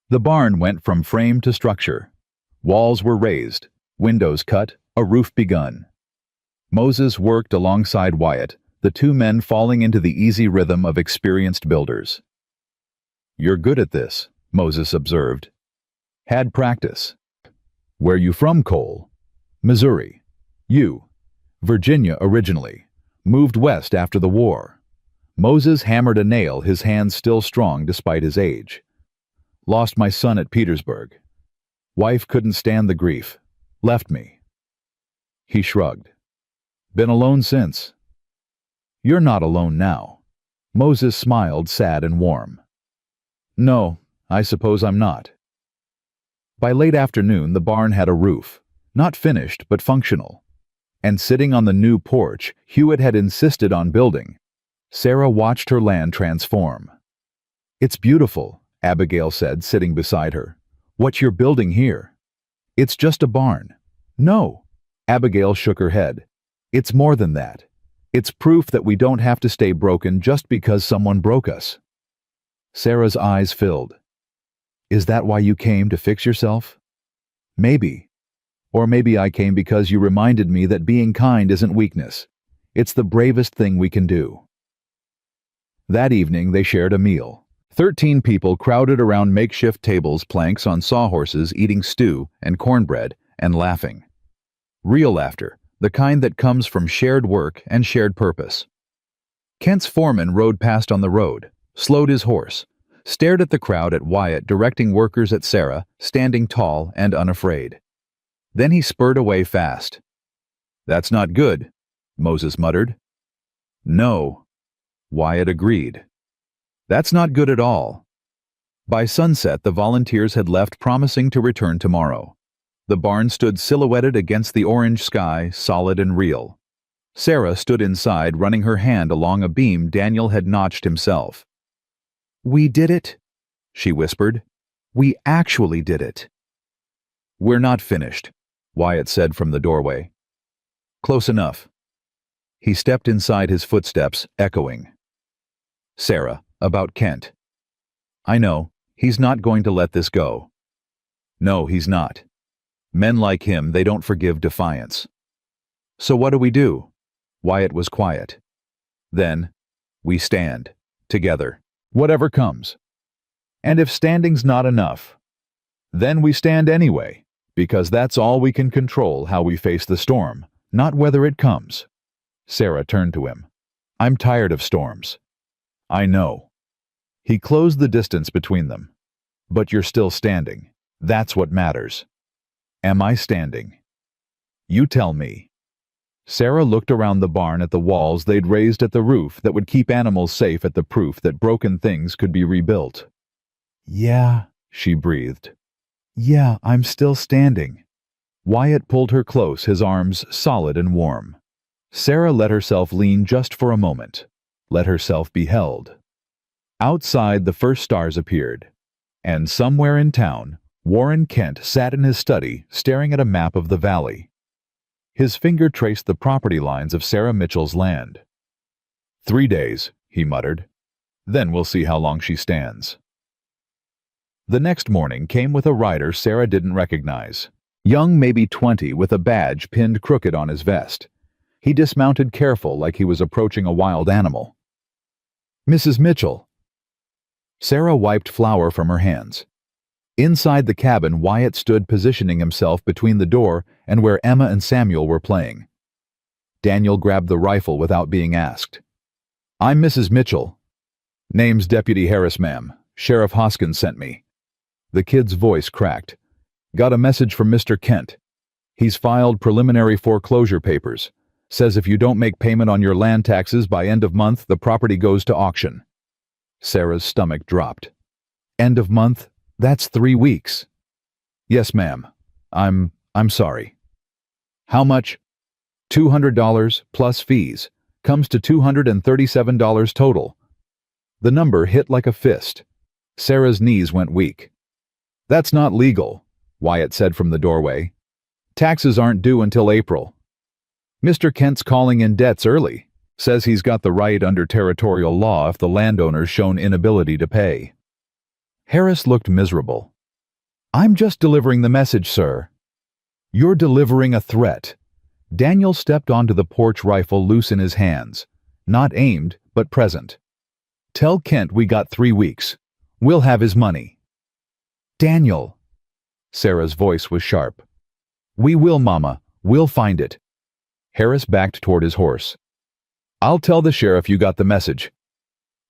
The barn went from frame to structure. Walls were raised, windows cut, a roof begun. Moses worked alongside Wyatt, the 2 men falling into the easy rhythm of experienced builders. "You're good at this," Moses observed. "Had practice." "Where you from, Cole?" "Missouri." "You?" "Virginia originally. Moved west after the war." Moses hammered a nail, his hands still strong despite his age. "Lost my son at Petersburg. Wife couldn't stand the grief. Left me." He shrugged. Been alone since. You're not alone now. Moses smiled, sad and warm. No, I suppose I'm not. By late afternoon, the barn had a roof. Not finished, but functional. And sitting on the new porch Hewitt had insisted on building, Sarah watched her land transform. It's beautiful, Abigail said, sitting beside her. What you're building here? It's just a barn. No. Abigail shook her head. It's more than that. It's proof that we don't have to stay broken just because someone broke us. Sarah's eyes filled. Is that why you came, to fix yourself? Maybe. Or maybe I came because you reminded me that being kind isn't weakness. It's the bravest thing we can do. That evening they shared a meal. 13 people crowded around makeshift tables, planks on sawhorses, eating stew and cornbread and laughing. Real laughter, the kind that comes from shared work and shared purpose. Kent's foreman rode past on the road, slowed his horse, stared at the crowd, at Wyatt directing workers, at Sarah, standing tall and unafraid. Then he spurred away fast. That's not good, Moses muttered. No, Wyatt agreed. That's not good at all. By sunset, the volunteers had left, promising to return tomorrow. The barn stood silhouetted against the orange sky, solid and real. Sarah stood inside, running her hand along a beam Daniel had notched himself. We did it, she whispered. We actually did it. We're not finished, Wyatt said from the doorway. Close enough. He stepped inside, his footsteps echoing. Sarah, about Kent. I know, he's not going to let this go. No, he's not. Men like him, they don't forgive defiance. So what do we do? Wyatt was quiet. Then, we stand, together, whatever comes. And if standing's not enough, then we stand anyway, because that's all we can control, how we face the storm, not whether it comes. Sarah turned to him. I'm tired of storms. I know. He closed the distance between them. But you're still standing. That's what matters. Am I standing? You tell me. Sarah looked around the barn at the walls they'd raised at the roof that would keep animals safe, at the proof that broken things could be rebuilt. Yeah, she breathed. Yeah, I'm still standing. Wyatt pulled her close, his arms solid and warm. Sarah let herself lean just for a moment. Let herself be held. Outside, the first stars appeared. And somewhere in town, Warren Kent sat in his study, staring at a map of the valley. His finger traced the property lines of Sarah Mitchell's land. 3 days, he muttered. Then we'll see how long she stands. The next morning came with a rider Sarah didn't recognize. Young, maybe 20, with a badge pinned crooked on his vest. He dismounted, careful, like he was approaching a wild animal. Mrs. Mitchell. Sarah wiped flour from her hands. Inside the cabin, Wyatt stood, positioning himself between the door and where Emma and Samuel were playing. Daniel grabbed the rifle without being asked. I'm Mrs. Mitchell. Name's Deputy Harris, ma'am. Sheriff Hoskins sent me. The kid's voice cracked. Got a message from Mr. Kent. He's filed preliminary foreclosure papers. Says if you don't make payment on your land taxes by end of month, the property goes to auction. Sarah's stomach dropped. End of month? That's 3 weeks. Yes, ma'am. I'm sorry. How much? $200 plus fees. Comes to $237 total. The number hit like a fist. Sarah's knees went weak. That's not legal, Wyatt said from the doorway. Taxes aren't due until April. Mr. Kent's calling in debts early. Says he's got the right under territorial law if the landowner's shown inability to pay. Harris looked miserable. I'm just delivering the message, sir. You're delivering a threat. Daniel stepped onto the porch, rifle loose in his hands. Not aimed, but present. Tell Kent we got 3 weeks. We'll have his money. Daniel. Sarah's voice was sharp. We will, Mama. We'll find it. Harris backed toward his horse. I'll tell the sheriff you got the message.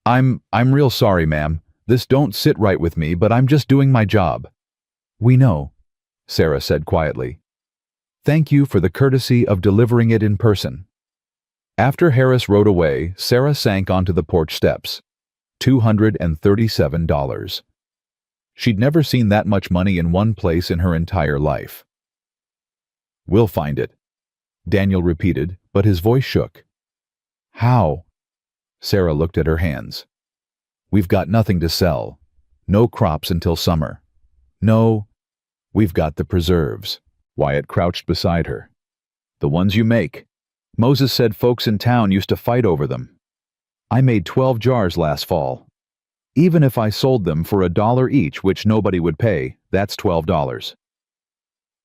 I'm real sorry, ma'am. This don't sit right with me, but I'm just doing my job. We know, Sarah said quietly. Thank you for the courtesy of delivering it in person." After Harris rode away, Sarah sank onto the porch steps. $237. She'd never seen that much money in one place in her entire life. "We'll find it," Daniel repeated, but his voice shook. "How?" Sarah looked at her hands. "We've got nothing to sell. No crops until summer. No, we've got the preserves." Wyatt crouched beside her. "The ones you make. Moses said folks in town used to fight over them. I made 12 jars last fall. Even if I sold them for $1 each, which nobody would pay, that's $12.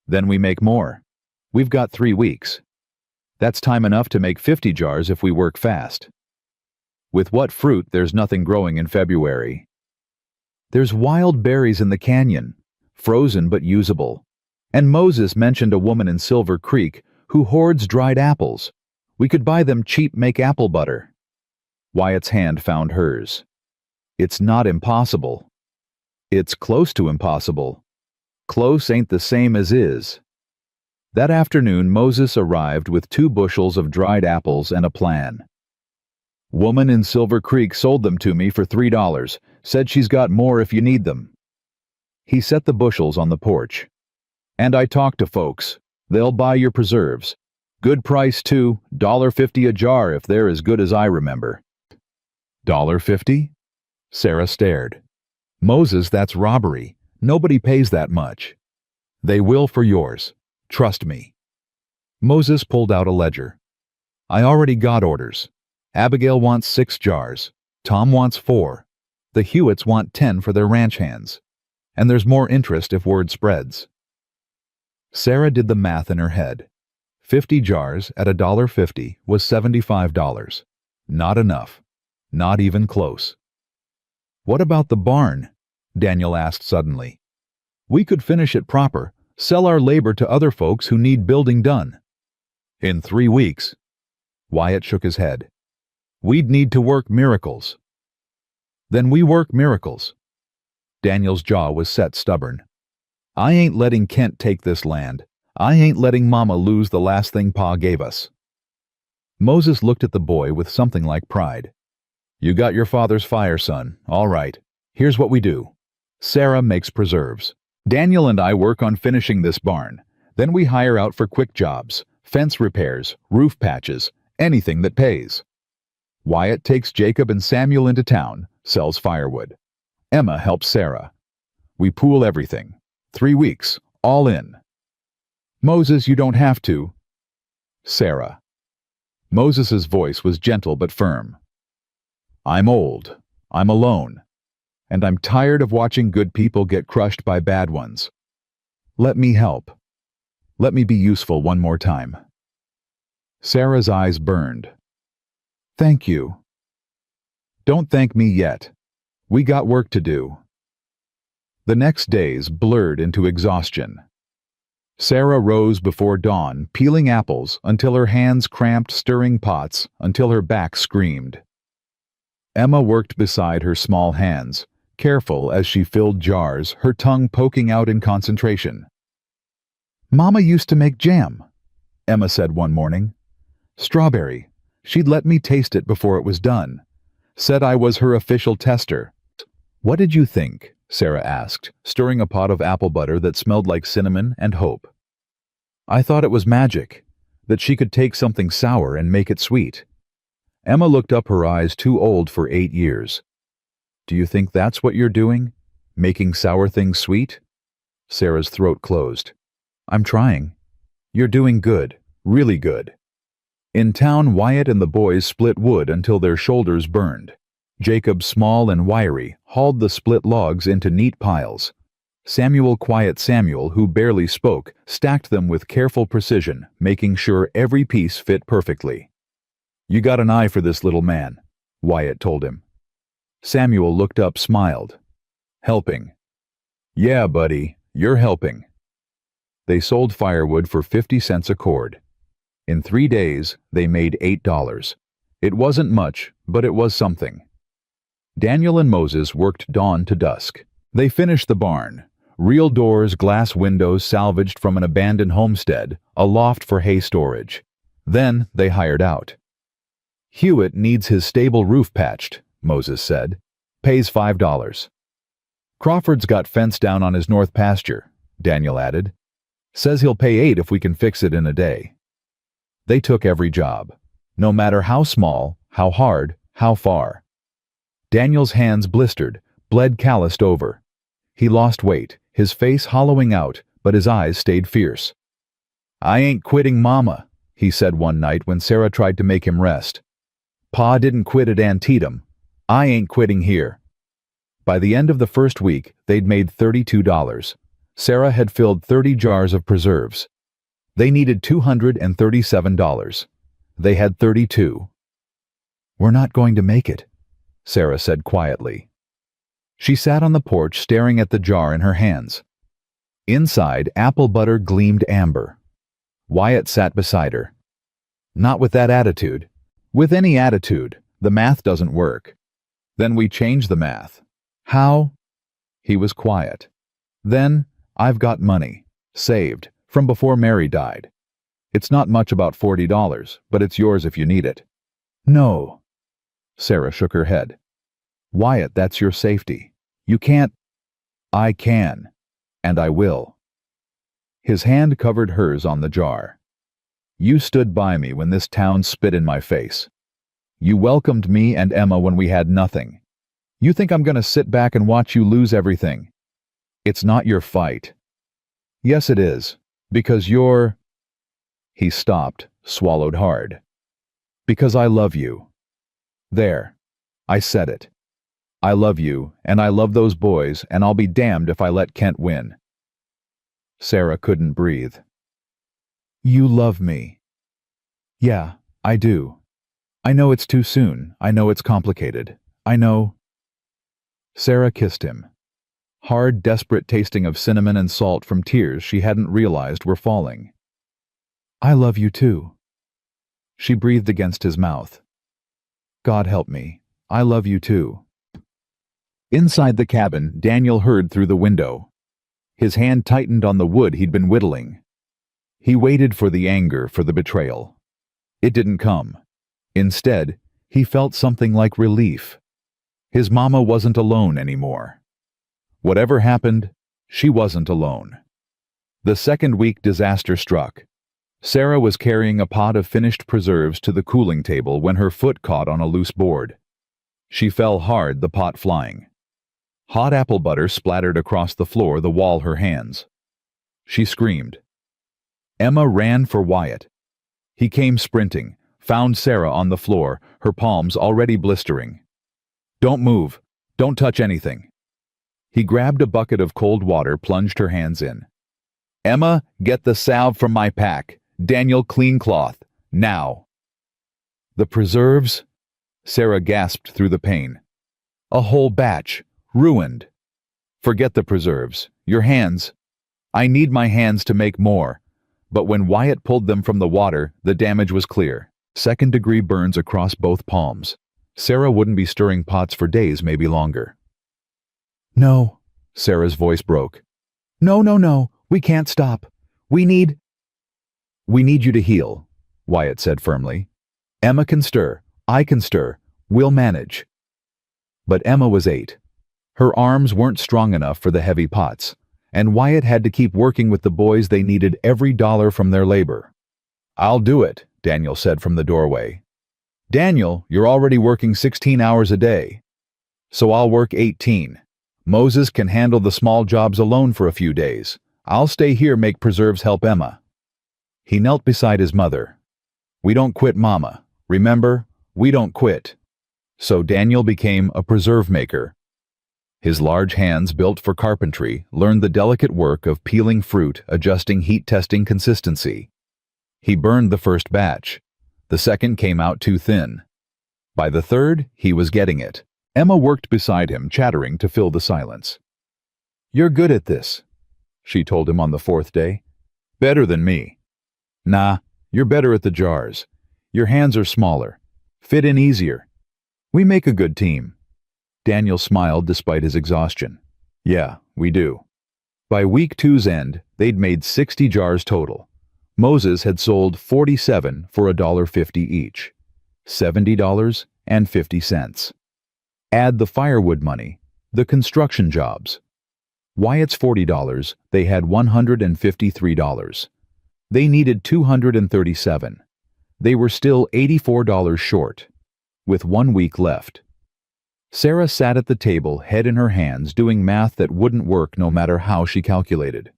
Then we make more. We've got 3 weeks. That's time enough to make 50 jars if we work fast. With what fruit, there's nothing growing in February. There's wild berries in the canyon, frozen but usable. And Moses mentioned a woman in Silver Creek who hoards dried apples. We could buy them cheap, make apple butter." Wyatt's hand found hers. "It's not impossible. It's close to impossible. Close ain't the same as is." That afternoon, Moses arrived with 2 bushels of dried apples and a plan. "Woman in Silver Creek sold them to me for $3, said she's got more if you need them." He set the bushels on the porch. "And I talked to folks. They'll buy your preserves. Good price too, $1.50 a jar if they're as good as I remember." $1.50? Sarah stared. "Moses, that's robbery. Nobody pays that much." "They will for yours. Trust me." Moses pulled out a ledger. "I already got orders. Abigail wants 6 jars. Tom wants 4. The Hewitts want 10 for their ranch hands. And there's more interest if word spreads." Sarah did the math in her head. 50 jars at $1.50 was $75. Not enough. Not even close. "What about the barn?" Daniel asked suddenly. "We could finish it proper, sell our labor to other folks who need building done." "In 3 weeks." Wyatt shook his head. "We'd need to work miracles." "Then we work miracles." Daniel's jaw was set stubborn. "I ain't letting Kent take this land. I ain't letting Mama lose the last thing Pa gave us." Moses looked at the boy with something like pride. "You got your father's fire, son. All right. Here's what we do. Sarah makes preserves. Daniel and I work on finishing this barn. Then we hire out for quick jobs, fence repairs, roof patches, anything that pays. Wyatt takes Jacob and Samuel into town, sells firewood. Emma helps Sarah. We pool everything. 3 weeks, all in." "Moses, you don't have to." Sarah. Moses's voice was gentle but firm. "I'm old. I'm alone. And I'm tired of watching good people get crushed by bad ones. Let me help. Let me be useful one more time." Sarah's eyes burned. "Thank you." "Don't thank me yet. We got work to do." The next days blurred into exhaustion. Sarah rose before dawn, peeling apples until her hands cramped, stirring pots until her back screamed. Emma worked beside her small hands, careful as she filled jars, her tongue poking out in concentration. "Mama used to make jam," Emma said one morning. "Strawberry. She'd let me taste it before it was done. Said I was her official tester." "What did you think?" Sarah asked, stirring a pot of apple butter that smelled like cinnamon and hope. "I thought it was magic, that she could take something sour and make it sweet." Emma looked up, her eyes too old for 8 years. "Do you think that's what you're doing? Making sour things sweet?" Sarah's throat closed. "I'm trying. You're doing good, really good." In town, Wyatt and the boys split wood until their shoulders burned. Jacob, small and wiry, hauled the split logs into neat piles. Samuel, quiet Samuel, who barely spoke, stacked them with careful precision, making sure every piece fit perfectly. "You got an eye for this little man," Wyatt told him. Samuel looked up, smiled. "Helping." "Yeah, buddy, you're helping." They sold firewood for 50 cents a cord. In 3 days, they made $8. It wasn't much, but it was something. Daniel and Moses worked dawn to dusk. They finished the barn, Real doors, glass windows salvaged from an abandoned homestead, a loft for hay storage. Then they hired out. Hewitt needs his stable roof patched, Moses said. Pays $5. Crawford's got fence down on his north pasture, Daniel added. Says he'll pay $8 if we can fix it in a day. They took every job, no matter how small, how hard, how far. Daniel's hands blistered, bled calloused over. He lost weight, his face hollowing out, but his eyes stayed fierce. I ain't quitting Mama, he said one night when Sarah tried to make him rest. Pa didn't quit at Antietam. I ain't quitting here. By the end of the first week, they'd made $32. Sarah had filled 30 jars of preserves. They needed $237. They had 32. We're not going to make it, Sarah said quietly. She sat on the porch staring at the jar in her hands. Inside, apple butter gleamed amber. Wyatt sat beside her. Not with that attitude. With any attitude, the math doesn't work. Then we change the math. How? He was quiet. Then, I've got money, saved, from before Mary died. It's not much, about $40, but it's yours if you need it. No. Sarah shook her head. Wyatt, that's your safety. You can't. I can. And I will. His hand covered hers on the jar. You stood by me when this town spit in my face. You welcomed me and Emma when we had nothing. You think I'm going to sit back and watch you lose everything? It's not your fight. Yes, it is. Because you're... He stopped, swallowed hard. Because I love you. There. I said it. I love you, and I love those boys, and I'll be damned if I let Kent win. Sarah couldn't breathe. You love me. Yeah, I do. I know it's too soon. I know it's complicated. I know. Sarah kissed him. Hard, desperate tasting of cinnamon and salt from tears she hadn't realized were falling. I love you too. She breathed against his mouth. God help me. I love you too. Inside the cabin, Daniel heard through the window. His hand tightened on the wood he'd been whittling. He waited for the anger, for the betrayal. It didn't come. Instead, he felt something like relief. His mama wasn't alone anymore. Whatever happened, she wasn't alone. The second week disaster struck. Sarah was carrying a pot of finished preserves to the cooling table when her foot caught on a loose board. She fell hard, the pot flying. Hot apple butter splattered across the floor, the wall, her hands. She screamed. Emma ran for Wyatt. He came sprinting, found Sarah on the floor, her palms already blistering. Don't move. Don't touch anything. He grabbed a bucket of cold water, plunged her hands in. Emma, get the salve from my pack. Daniel, clean cloth. Now. The preserves? Sarah gasped through the pain. A whole batch. Ruined. Forget the preserves. Your hands. I need my hands to make more. But when Wyatt pulled them from the water, the damage was clear. Second-degree burns across both palms. Sarah wouldn't be stirring pots for days, maybe longer. No, Sarah's voice broke. No, we can't stop. We need you to heal, Wyatt said firmly. Emma can stir. I can stir. We'll manage. But Emma was 8. Her arms weren't strong enough for the heavy pots, and Wyatt had to keep working with the boys. They needed every dollar from their labor. I'll do it, Daniel said from the doorway. Daniel, you're already working 16 hours a day. So I'll work 18. Moses can handle the small jobs alone for a few days. I'll stay here, make preserves, help Emma. He knelt beside his mother. We don't quit, Mama. Remember, we don't quit. So Daniel became a preserve maker. His large hands, built for carpentry, learned the delicate work of peeling fruit, adjusting heat, testing consistency. He burned the first batch. The second came out too thin. By the third, he was getting it. Emma worked beside him, chattering to fill the silence. You're good at this, she told him on the 4th day. Better than me. Nah, you're better at the jars. Your hands are smaller. Fit in easier. We make a good team. Daniel smiled despite his exhaustion. Yeah, we do. By week two's end, they'd made 60 jars total. Moses had sold 47 for $1.50 each. $70.50. Add the firewood money, the construction jobs. Wyatt's $40, they had $153. They needed $237. They were still $84 short, with 1 week left. Sarah sat at the table, head in her hands, doing math that wouldn't work no matter how she calculated.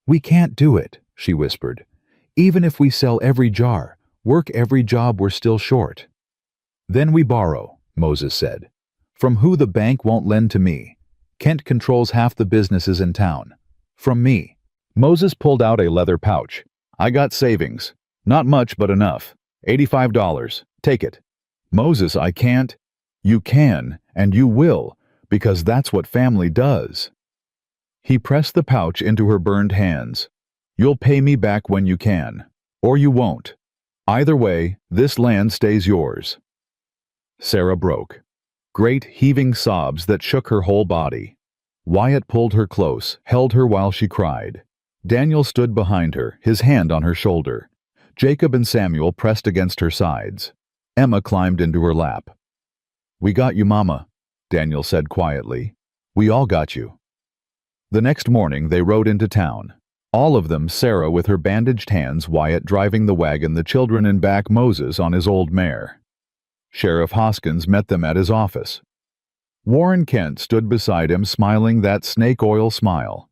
"We can't do it," she whispered. "Even if we sell every jar, work every job, we're still short." "Then we borrow," Moses said. "From who the bank won't lend to me. Kent controls half the businesses in town. From me." Moses pulled out a leather pouch. "I got savings. Not much, but enough. $85. Take it." "Moses, I can't." "You can, and you will, because that's what family does." He pressed the pouch into her burned hands. "You'll pay me back when you can, or you won't. Either way, this land stays yours." Sarah broke. Great heaving sobs that shook her whole body. Wyatt pulled her close, held her while she cried. Daniel stood behind her, his hand on her shoulder. Jacob and Samuel pressed against her sides. Emma climbed into her lap. "We got you, Mama," Daniel said quietly. "We all got you." The next morning they rode into town. All of them, Sarah with her bandaged hands, Wyatt driving the wagon, the children in back, Moses on his old mare. Sheriff Hoskins met them at his office. Warren Kent stood beside him, smiling that snake oil smile.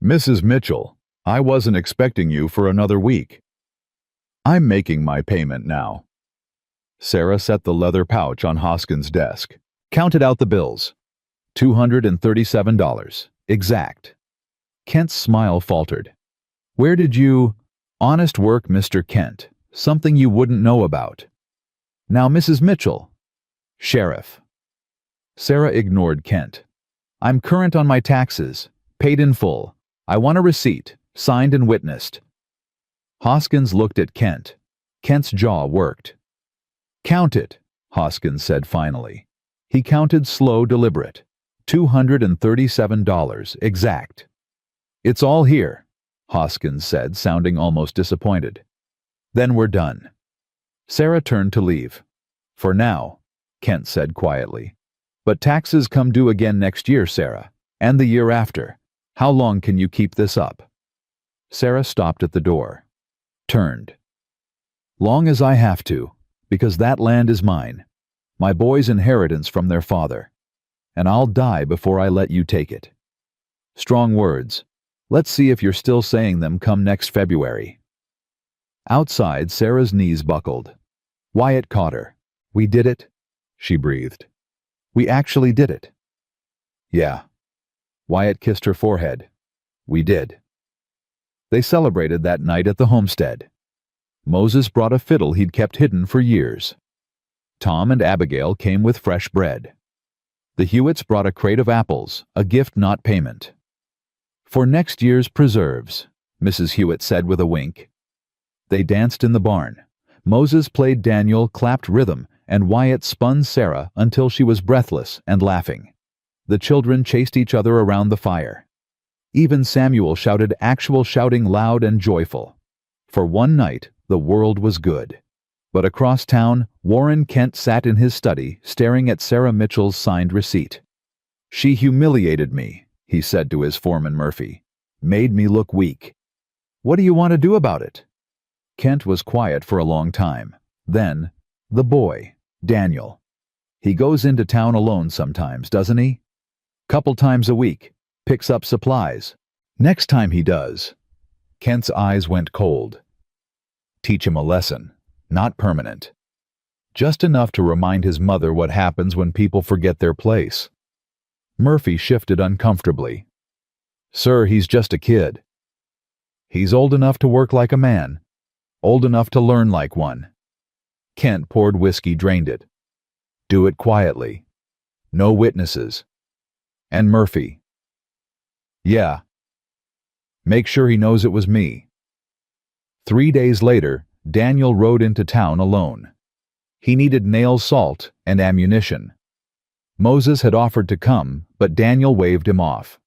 "Mrs. Mitchell, I wasn't expecting you for another week." "I'm making my payment now." Sarah set the leather pouch on Hoskins' desk. "Counted out the bills. $237. Exact." Kent's smile faltered. "Where did you—" "Honest work, Mr. Kent. Something you wouldn't know about." "Now, Mrs. Mitchell." "Sheriff." Sarah ignored Kent. "I'm current on my taxes. Paid in full. I want a receipt, signed and witnessed." Hoskins looked at Kent. Kent's jaw worked. "Count it," Hoskins said finally. He counted slow, deliberate. $237, exact. "It's all here," Hoskins said, sounding almost disappointed. "Then we're done." Sarah turned to leave. "For now," Kent said quietly. "But taxes come due again next year, Sarah, and the year after. How long can you keep this up?" Sarah stopped at the door. Turned. "Long as I have to, because that land is mine. My boys' inheritance from their father. And I'll die before I let you take it." Strong words. Let's see if you're still saying them come next February. Outside, Sarah's knees buckled. Wyatt caught her. "We did it," she breathed. "We actually did it." "Yeah." Wyatt kissed her forehead. "We did." They celebrated that night at the homestead. Moses brought a fiddle he'd kept hidden for years. Tom and Abigail came with fresh bread. The Hewitts brought a crate of apples, a gift not payment. "For next year's preserves," Mrs. Hewitt said with a wink. They danced in the barn. Moses played Daniel, clapped rhythm, and Wyatt spun Sarah until she was breathless and laughing. The children chased each other around the fire. Even Samuel shouted, actual shouting, loud and joyful. For one night, the world was good. But across town, Warren Kent sat in his study, staring at Sarah Mitchell's signed receipt. "She humiliated me," he said to his foreman Murphy. "Made me look weak." "What do you want to do about it?" Kent was quiet for a long time. Then, "The boy, Daniel. He goes into town alone sometimes, doesn't he? Couple times a week. Picks up supplies. Next time he does—" Kent's eyes went cold. "Teach him a lesson. Not permanent. Just enough to remind his mother what happens when people forget their place." Murphy shifted uncomfortably. "Sir, he's just a kid." "He's old enough to work like a man. Old enough to learn like one." Kent poured whiskey, drained it. "Do it quietly. No witnesses. And Murphy." "Yeah. Make sure he knows it was me." 3 days later, Daniel rode into town alone. He needed nail salt and ammunition. Moses had offered to come, but Daniel waved him off.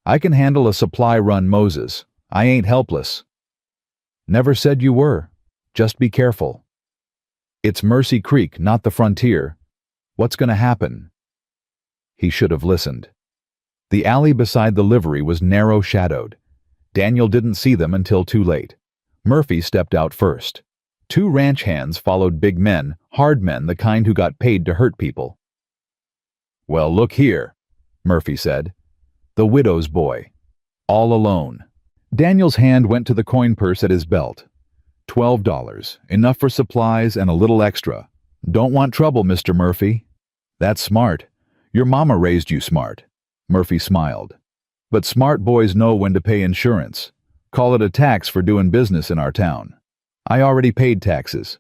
I can handle a supply run, Moses. I ain't helpless. Never said you were. Just be careful. It's Mercy Creek, not the frontier. What's going to happen? He should have listened. The alley beside the livery was narrow-shadowed. Daniel didn't see them until too late. Murphy stepped out first. 2 ranch hands followed big men, hard men, the kind who got paid to hurt people. Well, look here, Murphy said. The widow's boy. All alone. Daniel's hand went to the coin purse at his belt. $12, enough for supplies and a little extra. Don't want trouble, Mr. Murphy. That's smart. Your mama raised you smart. Murphy smiled. But smart boys know when to pay insurance. Call it a tax for doing business in our town. I already paid taxes.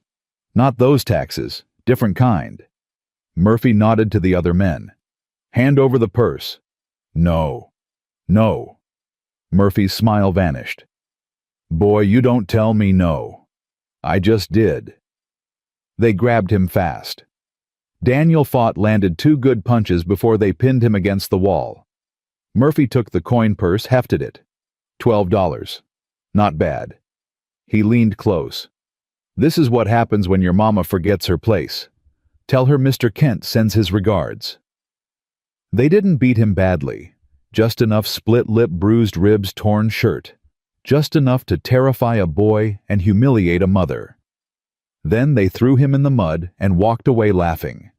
Not those taxes, different kind. Murphy nodded to the other men. Hand over the purse. No. No. Murphy's smile vanished. Boy, you don't tell me no. I just did. They grabbed him fast. Daniel fought, landed 2 good punches before they pinned him against the wall. Murphy took the coin purse, hefted it. $12. Not bad. He leaned close. This is what happens when your mama forgets her place. Tell her Mr. Kent sends his regards. They didn't beat him badly. Just enough split lip, bruised ribs, torn shirt. Just enough to terrify a boy and humiliate a mother. Then they threw him in the mud and walked away laughing.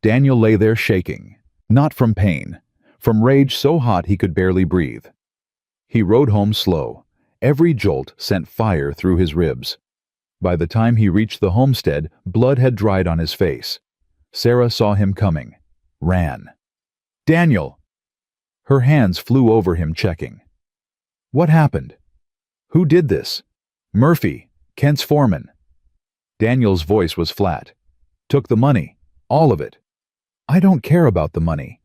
Daniel lay there shaking, not from pain, from rage so hot he could barely breathe. He rode home slow. Every jolt sent fire through his ribs. By the time he reached the homestead, blood had dried on his face. Sarah saw him coming, ran. Daniel! Her hands flew over him, checking. What happened? Who did this? Murphy, Kent's foreman. Daniel's voice was flat. Took the money, all of it. I don't care about the money.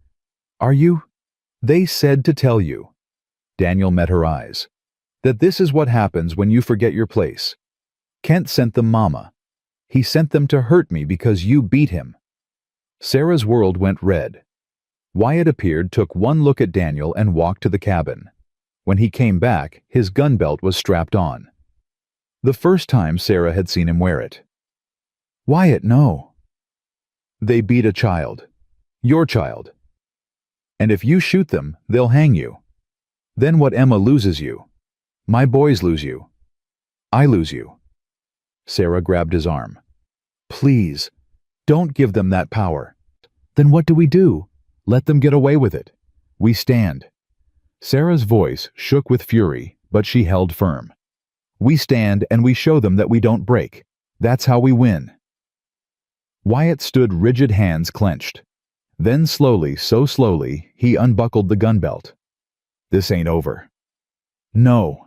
Are you? They said to tell you. Daniel met her eyes. That this is what happens when you forget your place. Kent sent them Mama. He sent them to hurt me because you beat him. Sarah's world went red. Wyatt appeared, took one look at Daniel, and walked to the cabin. When he came back, his gun belt was strapped on. The first time Sarah had seen him wear it. Wyatt, no. They beat a child. Your child. And if you shoot them, they'll hang you. Then what? Emma loses you. My boys lose you. I lose you. Sarah grabbed his arm. Please, don't give them that power. Then what do we do? Let them get away with it. We stand. Sarah's voice shook with fury, but she held firm. We stand and we show them that we don't break. That's how we win. Wyatt stood rigid, hands clenched. Then slowly, so slowly, he unbuckled the gun belt. This ain't over. No.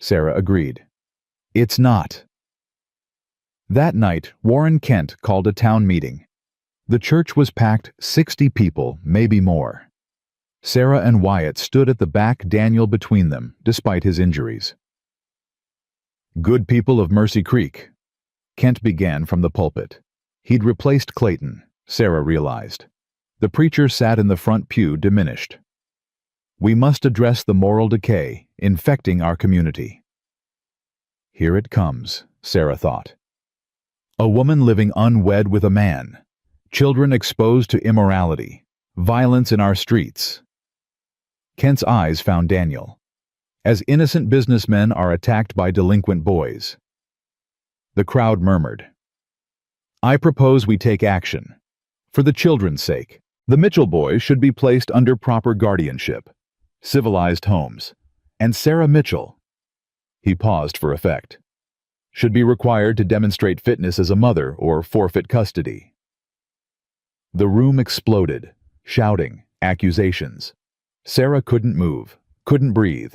Sarah agreed. It's not. That night, Warren Kent called a town meeting. The church was packed, 60 people, maybe more. Sarah and Wyatt stood at the back, Daniel between them, despite his injuries. Good people of Mercy Creek. Kent began from the pulpit. He'd replaced Clayton, Sarah realized. The preacher sat in the front pew, diminished. We must address the moral decay infecting our community. Here it comes, Sarah thought. A woman living unwed with a man. Children exposed to immorality. Violence in our streets. Kent's eyes found Daniel. As innocent businessmen are attacked by delinquent boys. The crowd murmured. I propose we take action. For the children's sake, the Mitchell boys should be placed under proper guardianship. Civilized homes. And Sarah Mitchell, he paused for effect, should be required to demonstrate fitness as a mother or forfeit custody. The room exploded, shouting, accusations. Sarah couldn't move, couldn't breathe.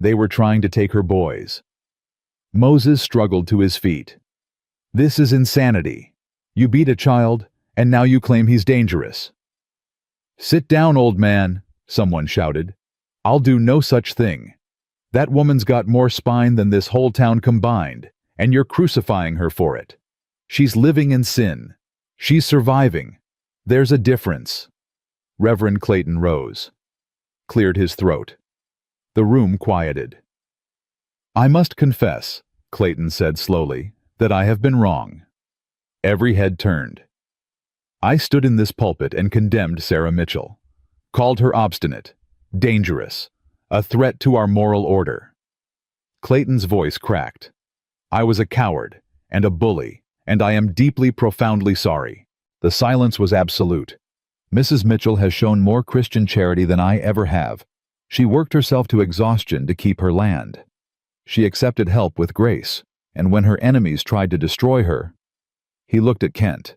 They were trying to take her boys. Moses struggled to his feet. This is insanity. You beat a child, and now you claim he's dangerous. Sit down, old man, someone shouted. I'll do no such thing. That woman's got more spine than this whole town combined, and you're crucifying her for it. She's living in sin. She's surviving. There's a difference. Reverend Clayton rose. cleared his throat. The room quieted. "I must confess," Clayton said slowly, "that I have been wrong." Every head turned. I stood in this pulpit and condemned Sarah Mitchell, called her obstinate, dangerous, a threat to our moral order. Clayton's voice cracked. "I was a coward and a bully, and I am deeply, profoundly sorry." The silence was absolute. "Mrs. Mitchell has shown more Christian charity than I ever have. She worked herself to exhaustion to keep her land. She accepted help with grace, and when her enemies tried to destroy her..." He looked at Kent.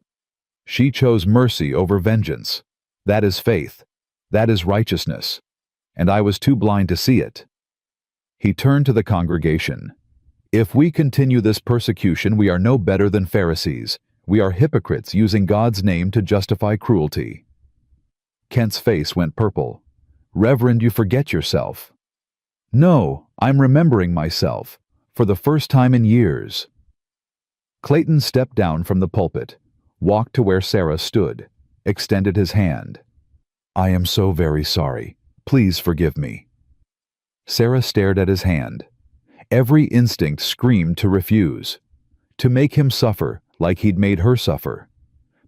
"She chose mercy over vengeance. That is faith. That is righteousness. And I was too blind to see it." He turned to the congregation. "If we continue this persecution, we are no better than Pharisees. We are hypocrites using God's name to justify cruelty." Kent's face went purple. "Reverend, you forget yourself." "No, I'm remembering myself, for the first time in years." Clayton stepped down from the pulpit, walked to where Sarah stood, extended his hand. "I am so very sorry. Please forgive me." Sarah stared at his hand. Every instinct screamed to refuse, to make him suffer like he'd made her suffer.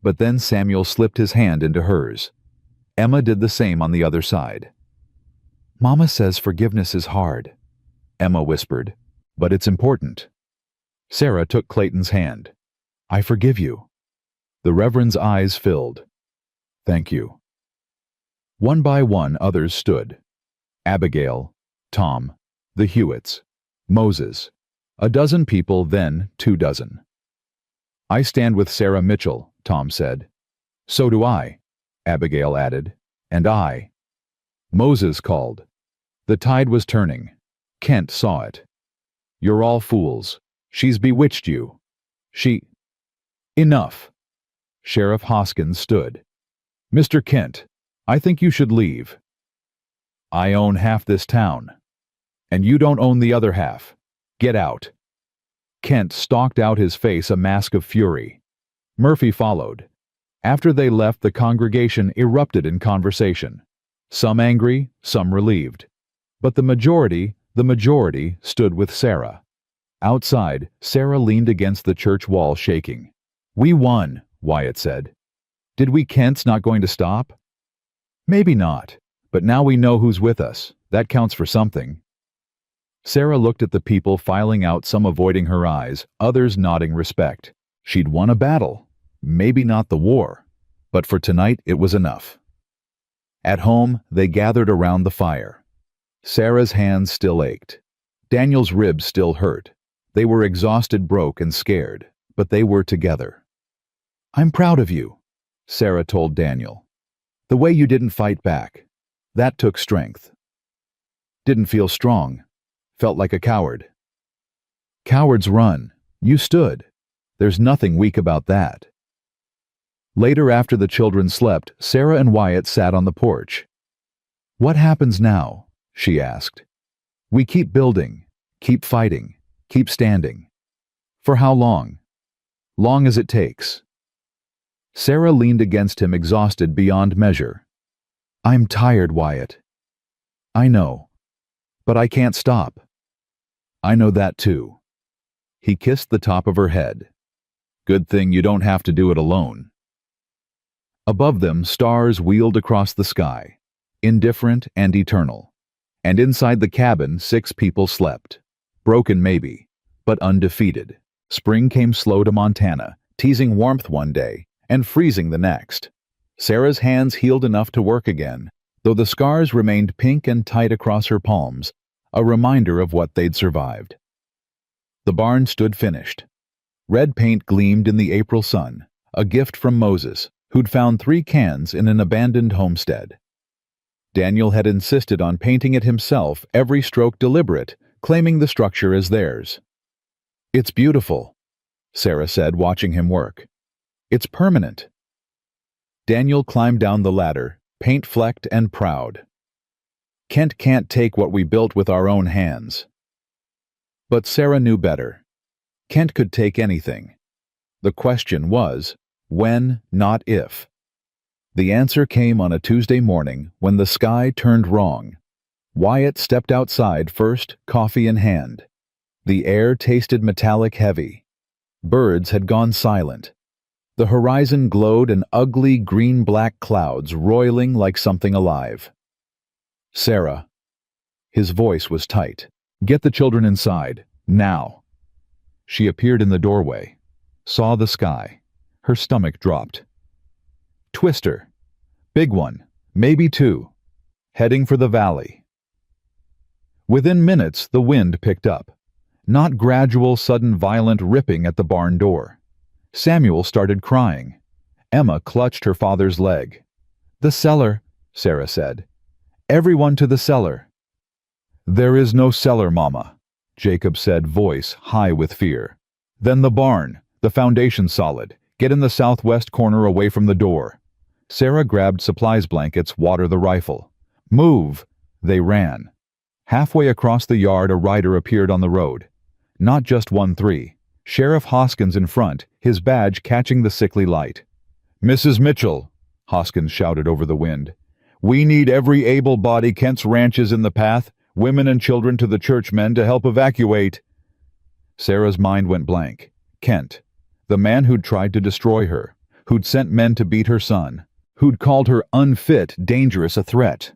But then Samuel slipped his hand into hers. Emma did the same on the other side. "Mama says forgiveness is hard," Emma whispered, "but it's important." Sarah took Clayton's hand. "I forgive you." The Reverend's eyes filled. "Thank you." One by one others stood. Abigail, Tom, the Hewitts, Moses, a dozen people, then 24. "I stand with Sarah Mitchell," Tom said. "So do I," Abigail added. "And I." Moses called. The tide was turning. Kent saw it. "You're all fools. She's bewitched you. She—" "Enough." Sheriff Hoskins stood. "Mr. Kent, I think you should leave." "I own half this town. And you don't own the other half. Get out." Kent stalked out, his face a mask of fury. Murphy followed. After they left, the congregation erupted in conversation. Some angry, some relieved. But the majority stood with Sarah. Outside, Sarah leaned against the church wall, shaking. "We won," Wyatt said. "Did we Kents not going to stop?" "Maybe not, but now we know who's with us. That counts for something." Sarah looked at the people filing out, some avoiding her eyes, others nodding respect. She'd won a battle. Maybe not the war, but for tonight it was enough. At home, they gathered around the fire. Sarah's hands still ached. Daniel's ribs still hurt. They were exhausted, broke, and scared, but they were together. "I'm proud of you," Sarah told Daniel. "The way you didn't fight back. That took strength." "Didn't feel strong. Felt like a coward." "Cowards run. You stood. There's nothing weak about that." Later, after the children slept, Sarah and Wyatt sat on the porch. "What happens now?" she asked. "We keep building, keep fighting, keep standing. For how long? Long as it takes." Sarah leaned against him, exhausted beyond measure. "I'm tired, Wyatt." "I know. But I can't stop." "I know that too." He kissed the top of her head. "Good thing you don't have to do it alone." Above them, stars wheeled across the sky, indifferent and eternal. And inside the cabin, 6 people slept. Broken maybe, but undefeated. Spring came slow to Montana, teasing warmth one day and freezing the next. Sarah's hands healed enough to work again, though the scars remained pink and tight across her palms, a reminder of what they'd survived. The barn stood finished. Red paint gleamed in the April sun, a gift from Moses, who'd found 3 cans in an abandoned homestead. Daniel had insisted on painting it himself, every stroke deliberate, claiming the structure as theirs. "It's beautiful," Sarah said, watching him work. "It's permanent." Daniel climbed down the ladder, paint-flecked and proud. "Kent can't take what we built with our own hands." But Sarah knew better. Kent could take anything. The question was, when, not if. The answer came on a Tuesday morning when the sky turned wrong. Wyatt stepped outside first, coffee in hand. The air tasted metallic heavy. Birds had gone silent. The horizon glowed in ugly green-black clouds roiling like something alive. "Sarah." His voice was tight. "Get the children inside, now." She appeared in the doorway, saw the sky. Her stomach dropped. "Twister. Big one, maybe two. Heading for the valley." Within minutes, the wind picked up. Not gradual, sudden, violent ripping at the barn door. Samuel started crying. Emma clutched her father's leg. "The cellar," Sarah said. "Everyone to the cellar." "There is no cellar, Mama," Jacob said, voice high with fear. "Then the barn, the foundation solid. Get in the southwest corner away from the door." Sarah grabbed supplies blankets, water the rifle. "Move!" They ran. Halfway across the yard, a rider appeared on the road. Not just 1-3. Sheriff Hoskins in front, his badge catching the sickly light. "Mrs. Mitchell," Hoskins shouted over the wind. "We need every able body. Kent's ranch is in the path. Women and children to the churchmen to help evacuate." Sarah's mind went blank. Kent. The man who'd tried to destroy her. Who'd sent men to beat her son. Who'd called her unfit, dangerous, a threat.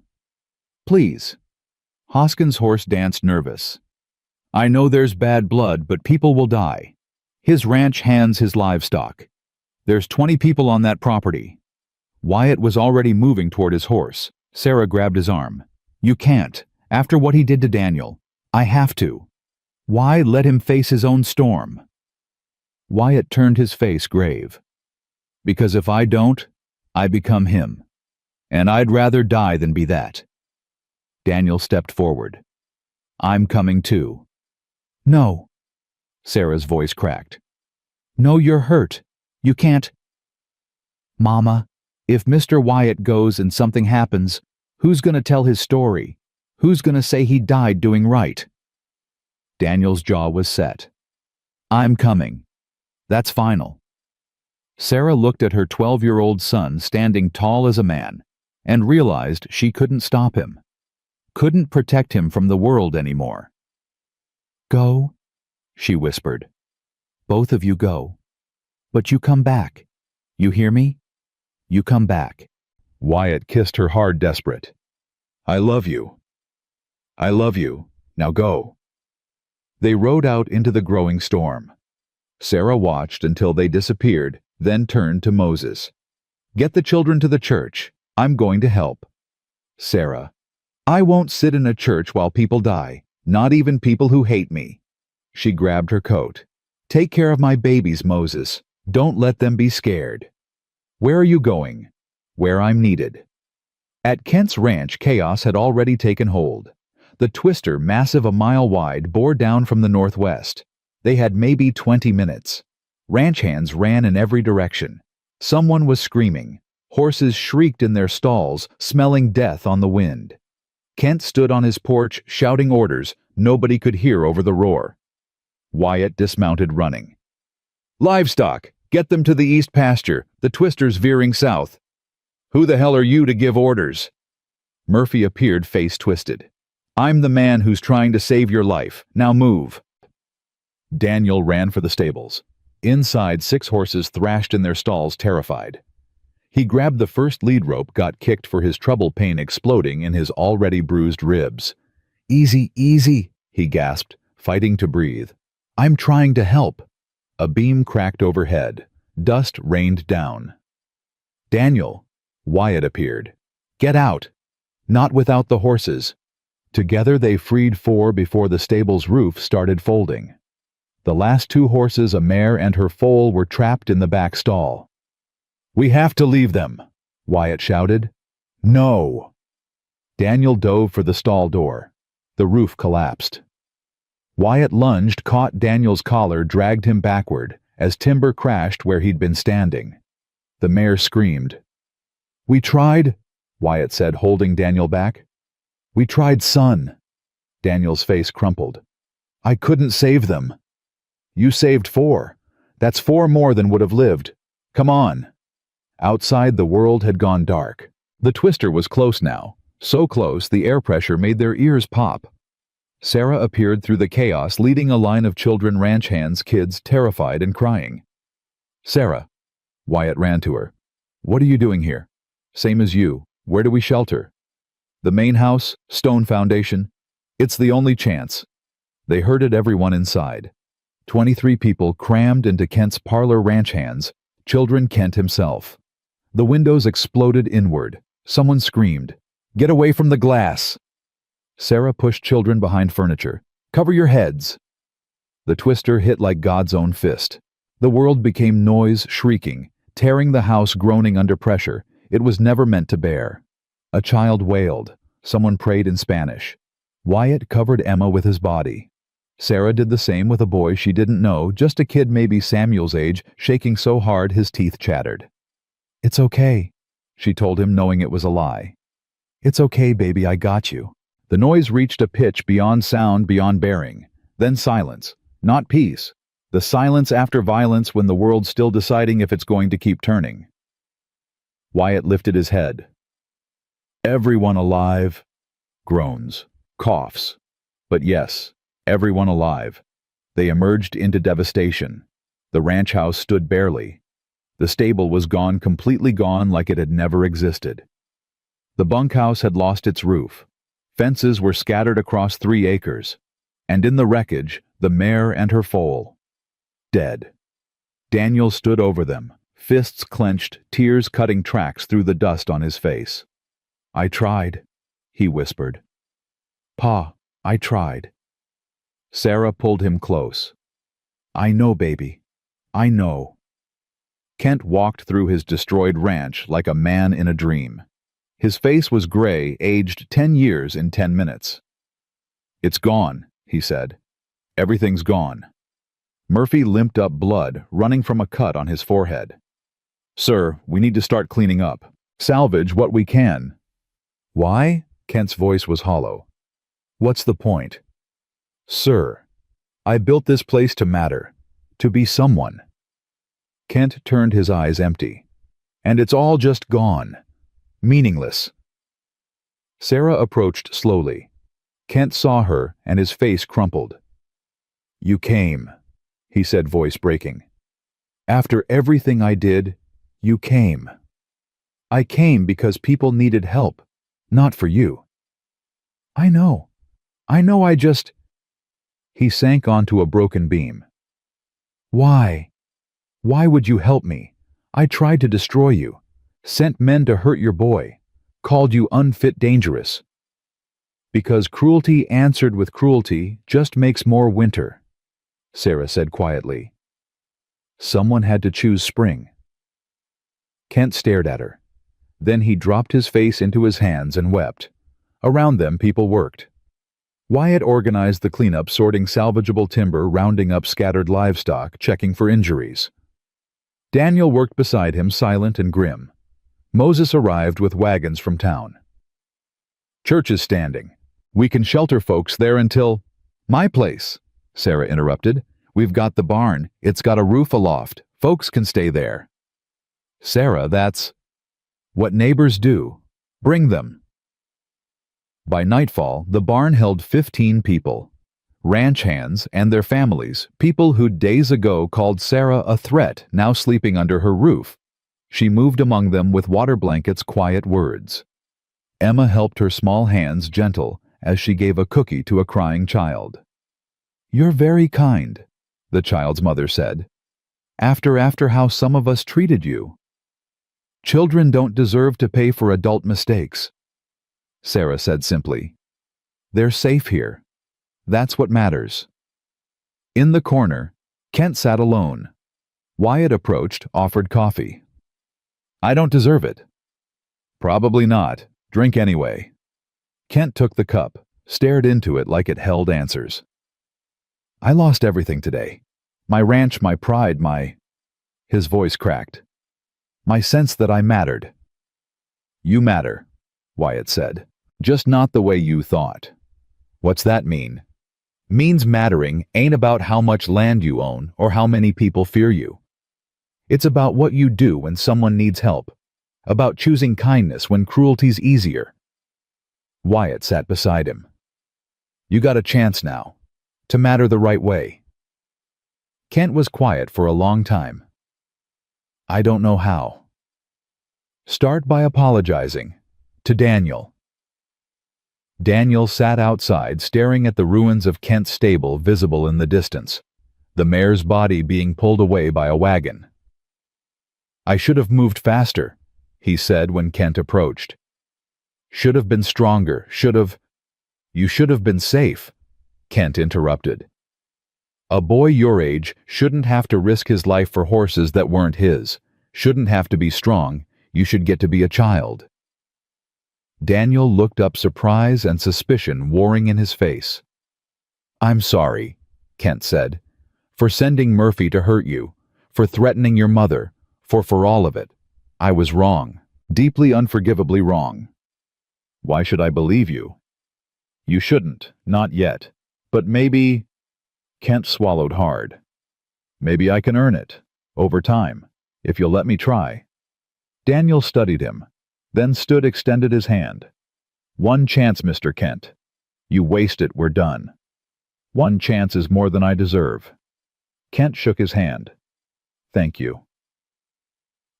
"Please." Hoskins' horse danced nervous. "I know there's bad blood, but people will die. His ranch hands his livestock. There's 20 people on that property." Wyatt was already moving toward his horse. Sarah grabbed his arm. "You can't. After what he did to Daniel. I have to. Why let him face his own storm?" Wyatt turned his face grave. "Because if I don't, I become him. And I'd rather die than be that." Daniel stepped forward. "I'm coming too." "No." Sarah's voice cracked. "No, you're hurt. You can't." "Mama, if Mr. Wyatt goes and something happens, who's going to tell his story? Who's going to say he died doing right?" Daniel's jaw was set. "I'm coming. That's final." Sarah looked at her 12-year-old son standing tall as a man and realized she couldn't stop him. Couldn't protect him from the world anymore. "Go," she whispered. "Both of you go. But you come back. You hear me? You come back." Wyatt kissed her hard, desperate. "I love you. I love you. Now go." They rode out into the growing storm. Sarah watched until they disappeared, then turned to Moses. "Get the children to the church. I'm going to help." Sarah. "I won't sit in a church while people die, not even people who hate me." She grabbed her coat. "Take care of my babies, Moses. Don't let them be scared." "Where are you going?" "Where I'm needed." At Kent's ranch, chaos had already taken hold. The twister, massive a mile wide, bore down from the northwest. They had maybe 20 minutes. Ranch hands ran in every direction. Someone was screaming. Horses shrieked in their stalls, smelling death on the wind. Kent stood on his porch, shouting orders nobody could hear over the roar. Wyatt dismounted, running. "Livestock! Get them to the east pasture. The twister's veering south." "Who the hell are you to give orders?" Murphy appeared, face twisted. "I'm the man who's trying to save your life. Now move." Daniel ran for the stables. Inside, 6 horses thrashed in their stalls, terrified. He grabbed the first lead rope, got kicked for his trouble pain exploding in his already bruised ribs. "Easy, easy," he gasped, fighting to breathe. "I'm trying to help." A beam cracked overhead. Dust rained down. "Daniel," Wyatt appeared. "Get out." "Not without the horses." Together they freed 4 before the stable's roof started folding. The last 2 horses, a mare and her foal, were trapped in the back stall. "We have to leave them," Wyatt shouted. "No." Daniel dove for the stall door. The roof collapsed. Wyatt lunged, caught Daniel's collar, dragged him backward, as timber crashed where he'd been standing. The mare screamed. "We tried," Wyatt said, holding Daniel back. "We tried, son." Daniel's face crumpled. "I couldn't save them." "You saved 4. That's 4 more than would have lived. Come on." Outside, the world had gone dark. The twister was close now, so close the air pressure made their ears pop. Sarah appeared through the chaos, leading a line of children, ranch hands, kids, terrified and crying. "Sarah." Wyatt ran to her. "What are you doing here?" "Same as you. Where do we shelter?" "The main house, stone foundation. It's the only chance." They herded everyone inside. 23 people crammed into Kent's parlor, ranch hands, children, Kent himself. The windows exploded inward. Someone screamed, "Get away from the glass!" Sarah pushed children behind furniture. "Cover your heads!" The twister hit like God's own fist. The world became noise, shrieking, tearing the house, groaning under pressure it was never meant to bear. A child wailed. Someone prayed in Spanish. Wyatt covered Emma with his body. Sarah did the same with a boy she didn't know, just a kid maybe Samuel's age, shaking so hard his teeth chattered. "It's okay," she told him, knowing it was a lie. "It's okay, baby, I got you." The noise reached a pitch beyond sound, beyond bearing. Then silence. Not peace. The silence after violence, when the world's still deciding if it's going to keep turning. Wyatt lifted his head. "Everyone alive?" Groans. Coughs. But yes, everyone alive. They emerged into devastation. The ranch house stood barely. The stable was gone, completely gone, like it had never existed. The bunkhouse had lost its roof. Fences were scattered across 3 acres. And in the wreckage, the mare and her foal. Dead. Daniel stood over them, fists clenched, tears cutting tracks through the dust on his face. "I tried," he whispered. "Pa, I tried." Sarah pulled him close. "I know, baby. I know." Kent walked through his destroyed ranch like a man in a dream. His face was gray, aged 10 years in 10 minutes. "It's gone," he said. "Everything's gone." Murphy limped up, blood running from a cut on his forehead. "Sir, we need to start cleaning up. Salvage what we can." "Why?" Kent's voice was hollow. "What's the point?" "Sir, I built this place to matter, to be someone." Kent turned his eyes empty. "And it's all just gone. Meaningless." Sarah approached slowly. Kent saw her, and his face crumpled. "You came," he said, voice breaking. "After everything I did, you came. I came because people needed help, not for you." I know, I just..." He sank onto a broken beam. "Why? Why would you help me? I tried to destroy you, sent men to hurt your boy, called you unfit, dangerous." "Because cruelty answered with cruelty just makes more winter," Sarah said quietly. "Someone had to choose spring." Kent stared at her. Then he dropped his face into his hands and wept. Around them, people worked. Wyatt organized the cleanup, sorting salvageable timber, rounding up scattered livestock, checking for injuries. Daniel worked beside him, silent and grim. Moses arrived with wagons from town. "Church is standing. We can shelter folks there until..." "My place," Sarah interrupted. "We've got the barn. It's got a roof aloft. Folks can stay there." "Sarah, that's..." "What neighbors do. Bring them." By nightfall, the barn held 15 people. Ranch hands and their families, people who days ago called Sarah a threat, now sleeping under her roof. She moved among them with water blankets, quiet words. Emma helped her small hands gentle as she gave a cookie to a crying child. "You're very kind," the child's mother said. After how some of us treated you." "Children don't deserve to pay for adult mistakes," Sarah said simply. "They're safe here. That's what matters." In the corner, Kent sat alone. Wyatt approached, offered coffee. "I don't deserve it." "Probably not. Drink anyway." Kent took the cup, stared into it like it held answers. "I lost everything today. My ranch, my pride, my..." His voice cracked. "My sense that I mattered." "You matter," Wyatt said. "Just not the way you thought." "What's that mean?" "Means mattering ain't about how much land you own or how many people fear you. It's about what you do when someone needs help. About choosing kindness when cruelty's easier. Wyatt sat beside him. You got a chance now. To matter the right way. Kent was quiet for a long time. I don't know how. Start by apologizing. To Daniel. Daniel sat outside staring at the ruins of Kent's stable visible in the distance, the mare's body being pulled away by a wagon. I should have moved faster, he said when Kent approached. Should have been stronger, You should have been safe, Kent interrupted. A boy your age shouldn't have to risk his life for horses that weren't his, shouldn't have to be strong, you should get to be a child. Daniel looked up, surprise and suspicion warring in his face. I'm sorry, Kent said, for sending Murphy to hurt you, for threatening your mother, for all of it. I was wrong, deeply unforgivably wrong. Why should I believe you? You shouldn't, not yet. But maybe... Kent swallowed hard. Maybe I can earn it, over time, if you'll let me try. Daniel studied him, then stood, extended his hand. One chance, Mr. Kent. You waste it, we're done. One chance is more than I deserve. Kent shook his hand. Thank you.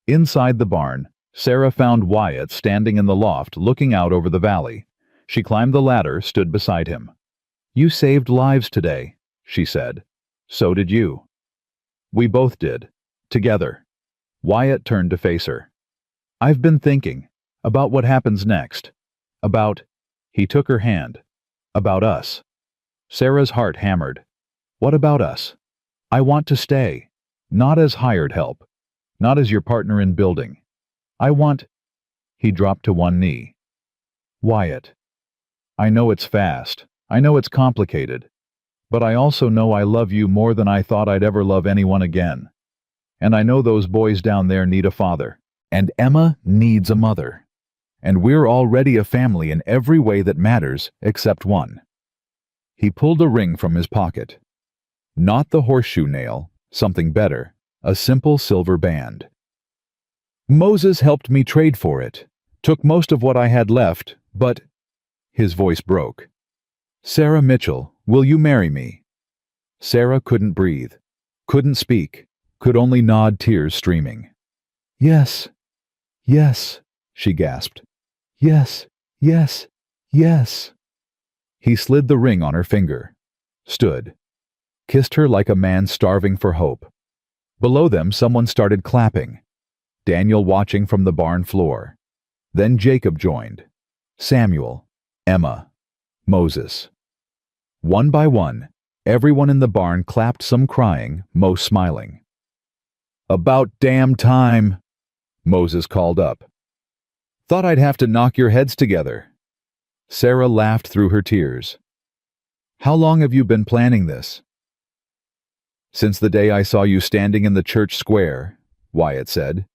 Inside the barn, Sarah found Wyatt standing in the loft looking out over the valley. She climbed the ladder, stood beside him. You saved lives today, she said. So did you. We both did. Together. Wyatt turned to face her. I've been thinking about what happens next. About... He took her hand. About us. Sarah's heart hammered. What about us? I want to stay. Not as hired help. Not as your partner in building. I want... He dropped to one knee. Wyatt. I know it's fast. I know it's complicated. But I also know I love you more than I thought I'd ever love anyone again. And I know those boys down there need a father. And Emma needs a mother. And we're already a family in every way that matters except one. He pulled a ring from his pocket. Not the horseshoe nail, something better, a simple silver band. Moses helped me trade for it, took most of what I had left, but... His voice broke. Sarah Mitchell, will you marry me? Sarah couldn't breathe, couldn't speak, could only nod, tears streaming. Yes, yes, she gasped. Yes, yes, yes. He slid the ring on her finger, stood, kissed her like a man starving for hope. Below them, someone started clapping. Daniel watching from the barn floor. Then Jacob joined. Samuel, Emma, Moses. One by one, everyone in the barn clapped, some crying, most smiling. About damn time, Moses called up. Thought I'd have to knock your heads together. Sarah laughed through her tears. How long have you been planning this? Since the day I saw you standing in the church square, Wyatt said.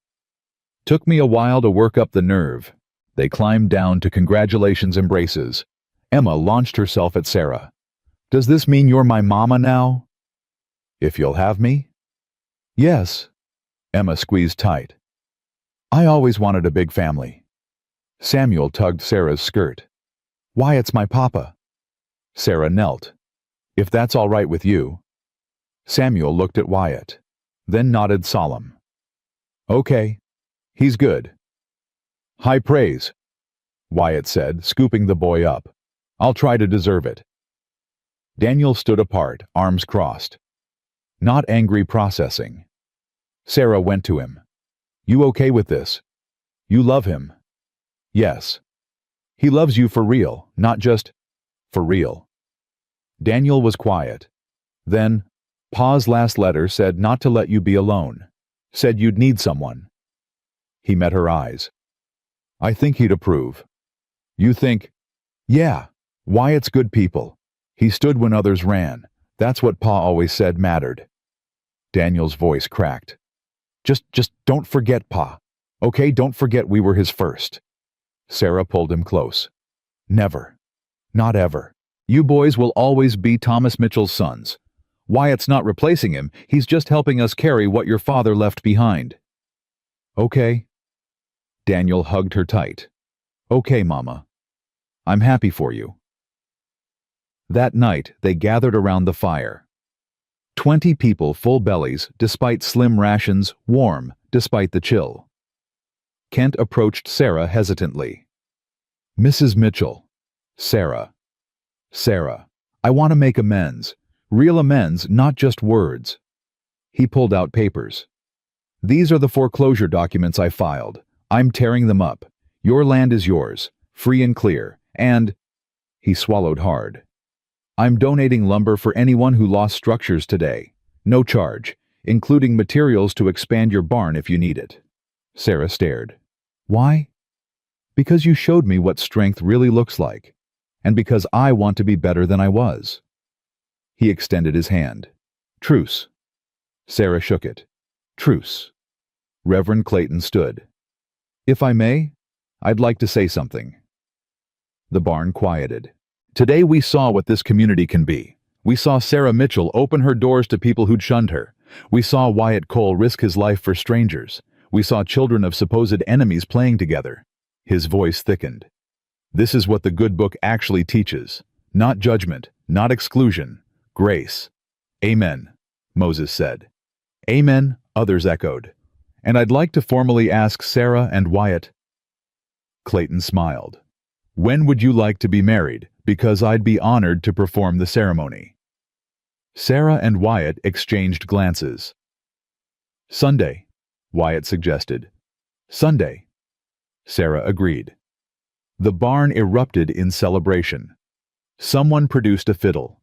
Took me a while to work up the nerve. They climbed down to congratulations embraces. Emma launched herself at Sarah. Does this mean you're my mama now? If you'll have me? Yes. Emma squeezed tight. I always wanted a big family. Samuel tugged Sarah's skirt. Wyatt's my papa. Sarah knelt. If that's all right with you. Samuel looked at Wyatt, then nodded solemn. Okay. He's good. High praise, Wyatt said, scooping the boy up. I'll try to deserve it. Daniel stood apart, arms crossed. Not angry, processing. Sarah went to him. You okay with this? You love him? Yes. He loves you for real, not just for real. Daniel was quiet. Then, Pa's last letter said not to let you be alone. Said you'd need someone. He met her eyes. I think he'd approve. You think? Yeah, Wyatt's good people. He stood when others ran. That's what Pa always said mattered. Daniel's voice cracked. Just don't forget, Pa. Okay, don't forget we were his first. Sarah pulled him close. Never. Not ever. You boys will always be Thomas Mitchell's sons. Wyatt's not replacing him, he's just helping us carry what your father left behind." "Okay." Daniel hugged her tight. "Okay, Mama. I'm happy for you." That night, they gathered around the fire. 20 people, full bellies, despite slim rations, warm, despite the chill. Kent approached Sarah hesitantly. "Mrs. Mitchell." "Sarah. Sarah, I want to make amends. Real amends, not just words." He pulled out papers. "These are the foreclosure documents I filed. I'm tearing them up. Your land is yours, free and clear, and—" He swallowed hard. "I'm donating lumber for anyone who lost structures today. No charge, including materials to expand your barn if you need it." Sarah stared. "Why?" "Because you showed me what strength really looks like, and because I want to be better than I was." He extended his hand. "Truce." Sarah shook it. "Truce." Reverend Clayton stood. "If I may, I'd like to say something." The barn quieted. "Today we saw what this community can be. We saw Sarah Mitchell open her doors to people who'd shunned her. We saw Wyatt Cole risk his life for strangers. We saw children of supposed enemies playing together." His voice thickened. "This is what the good book actually teaches. Not judgment, not exclusion. Grace." "Amen," Moses said. "Amen," others echoed. "And I'd like to formally ask Sarah and Wyatt—" Clayton smiled. "When would you like to be married? Because I'd be honored to perform the ceremony." Sarah and Wyatt exchanged glances. "Sunday," Wyatt suggested. "Sunday." Sarah agreed. The barn erupted in celebration. Someone produced a fiddle.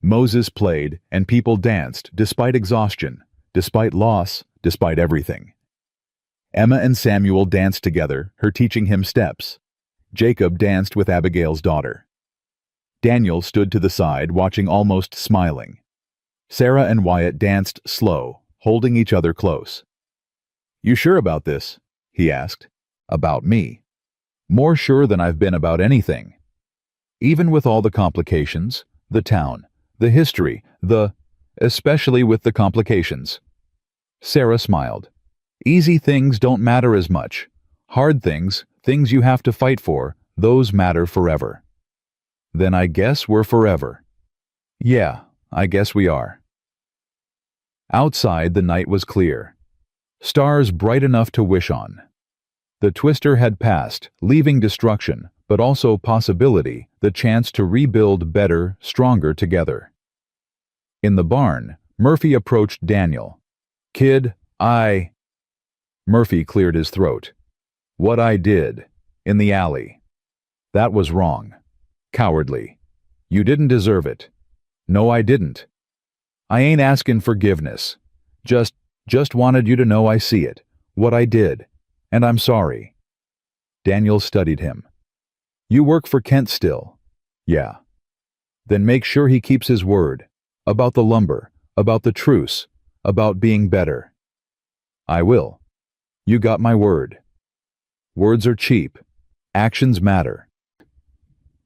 Moses played, and people danced, despite exhaustion, despite loss, despite everything. Emma and Samuel danced together, her teaching him steps. Jacob danced with Abigail's daughter. Daniel stood to the side, watching, almost smiling. Sarah and Wyatt danced slow, holding each other close. "You sure about this?" he asked. "About me. More sure than I've been about anything. Even with all the complications, the town, the history, especially with the complications." Sarah smiled. "Easy things don't matter as much. Hard things, things you have to fight for, those matter forever." "Then I guess we're forever." "Yeah, I guess we are." Outside, the night was clear. Stars bright enough to wish on. The twister had passed, leaving destruction, but also possibility, the chance to rebuild better, stronger together. In the barn, Murphy approached Daniel. "Kid, Murphy cleared his throat. "What I did, in the alley. That was wrong. Cowardly. You didn't deserve it. No, I didn't. I ain't asking forgiveness. Just wanted you to know I see it, what I did, and I'm sorry." Daniel studied him. "You work for Kent still?" "Yeah." "Then make sure he keeps his word. About the lumber, about the truce, about being better." "I will. You got my word." "Words are cheap. Actions matter."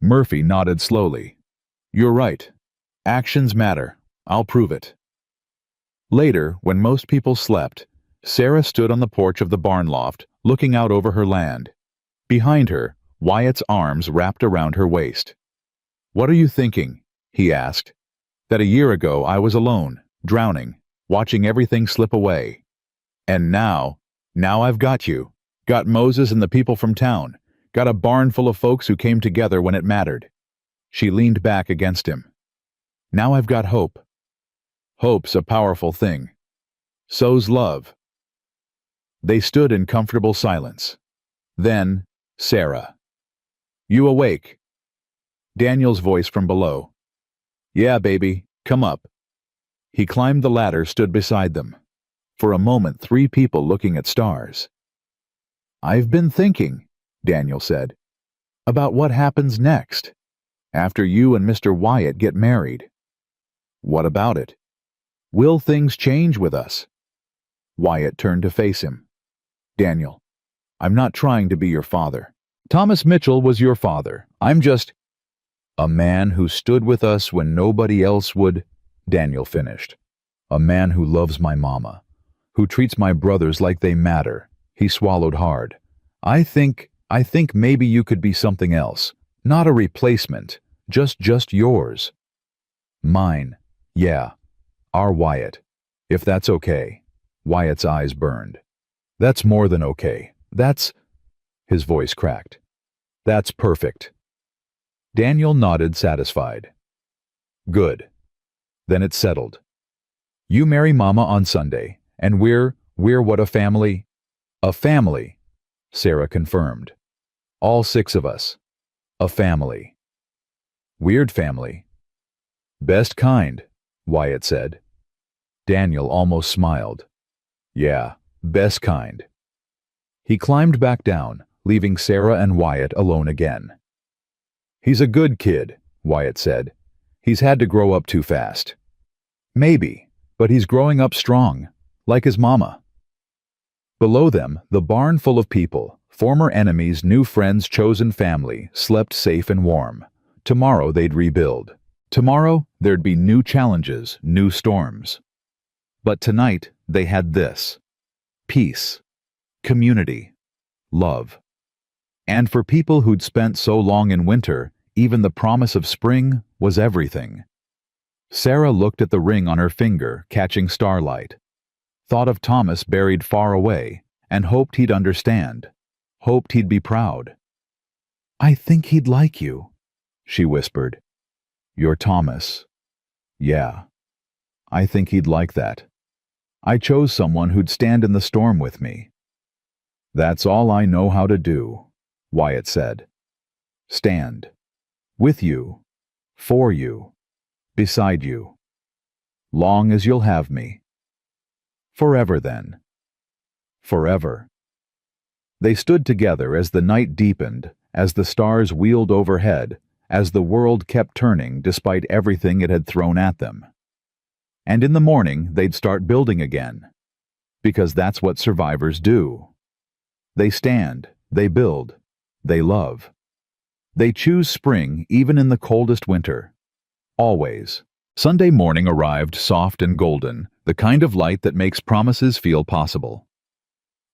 Murphy nodded slowly. "You're right. Actions matter. I'll prove it." Later, when most people slept, Sarah stood on the porch of the barn loft, looking out over her land. Behind her, Wyatt's arms wrapped around her waist. "What are you thinking?" he asked. "That a year ago I was alone, drowning, watching everything slip away. And now I've got you. Got Moses and the people from town. Got a barn full of folks who came together when it mattered." She leaned back against him. "Now I've got hope. Hope's a powerful thing. So's love." They stood in comfortable silence. Then, Sarah. "You awake?" Daniel's voice from below. "Yeah, baby, come up." He climbed the ladder, stood beside them. For a moment, 3 people looking at stars. "I've been thinking," Daniel said, "about what happens next, after you and Mr. Wyatt get married." "What about it? Will things change with us?" Wyatt turned to face him. "Daniel, I'm not trying to be your father. Thomas Mitchell was your father. I'm just a man who stood with us when nobody else would." Daniel finished. A man who loves my mama, who treats my brothers like they matter. He swallowed hard. I think maybe you could be something else. Not a replacement, just yours. Mine. Yeah. Our Wyatt. If that's okay. Wyatt's eyes burned. That's more than okay. His voice cracked. That's perfect. Daniel nodded, satisfied. Good. Then it's settled. You marry Mama on Sunday, and we're what, a family? A family, Sarah confirmed. All 6 of us. A family. Weird family. Best kind, Wyatt said. Daniel almost smiled. Yeah, best kind. He climbed back down, leaving Sarah and Wyatt alone again. He's a good kid, Wyatt said. He's had to grow up too fast. Maybe, but he's growing up strong, like his mama. Below them, the barn full of people, former enemies, new friends, chosen family, slept safe and warm. Tomorrow they'd rebuild. Tomorrow there'd be new challenges, new storms. But tonight they had this: peace, community, love. And for people who'd spent so long in winter, even the promise of spring was everything. Sarah looked at the ring on her finger, catching starlight. Thought of Thomas buried far away, and hoped he'd understand. Hoped he'd be proud. I think he'd like you, she whispered. You're Thomas. Yeah. I think he'd like that. I chose someone who'd stand in the storm with me. That's all I know how to do, Wyatt said. Stand. With you. For you. Beside you. Long as you'll have me. Forever then. Forever. They stood together as the night deepened, as the stars wheeled overhead, as the world kept turning despite everything it had thrown at them. And in the morning they'd start building again. Because that's what survivors do. They stand, they build, they love. They choose spring even in the coldest winter. Always. Sunday morning arrived soft and golden, the kind of light that makes promises feel possible.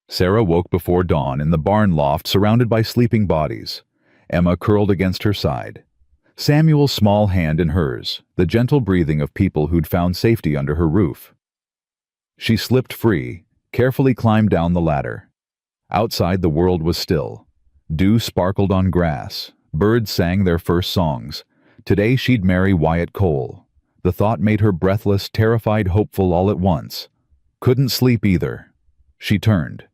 Sarah woke before dawn in the barn loft surrounded by sleeping bodies. Emma curled against her side. Samuel's small hand in hers, the gentle breathing of people who'd found safety under her roof. She slipped free, carefully climbed down the ladder. Outside the world was still. Dew sparkled on grass. Birds sang their first songs. Today she'd marry Wyatt Cole. The thought made her breathless, terrified, hopeful all at once. Couldn't sleep either. She turned.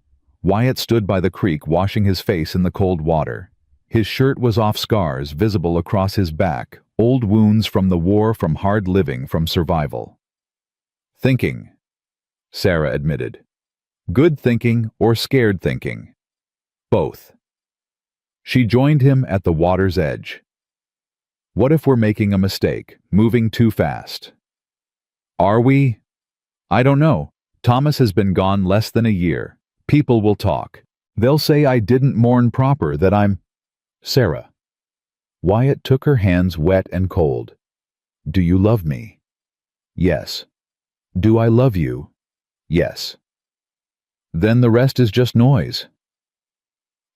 Wyatt stood by the creek washing his face in the cold water. His shirt was off, scars visible across his back, old wounds from the war, from hard living, from survival. Thinking, Sarah admitted. Good thinking or scared thinking. Both. She joined him at the water's edge. What if we're making a mistake, moving too fast? Are we? I don't know. Thomas has been gone less than a year. People will talk. They'll say I didn't mourn proper, that I'm... Sarah. Wyatt took her hands wet and cold. Do you love me? Yes. Do I love you? Yes. Then the rest is just noise.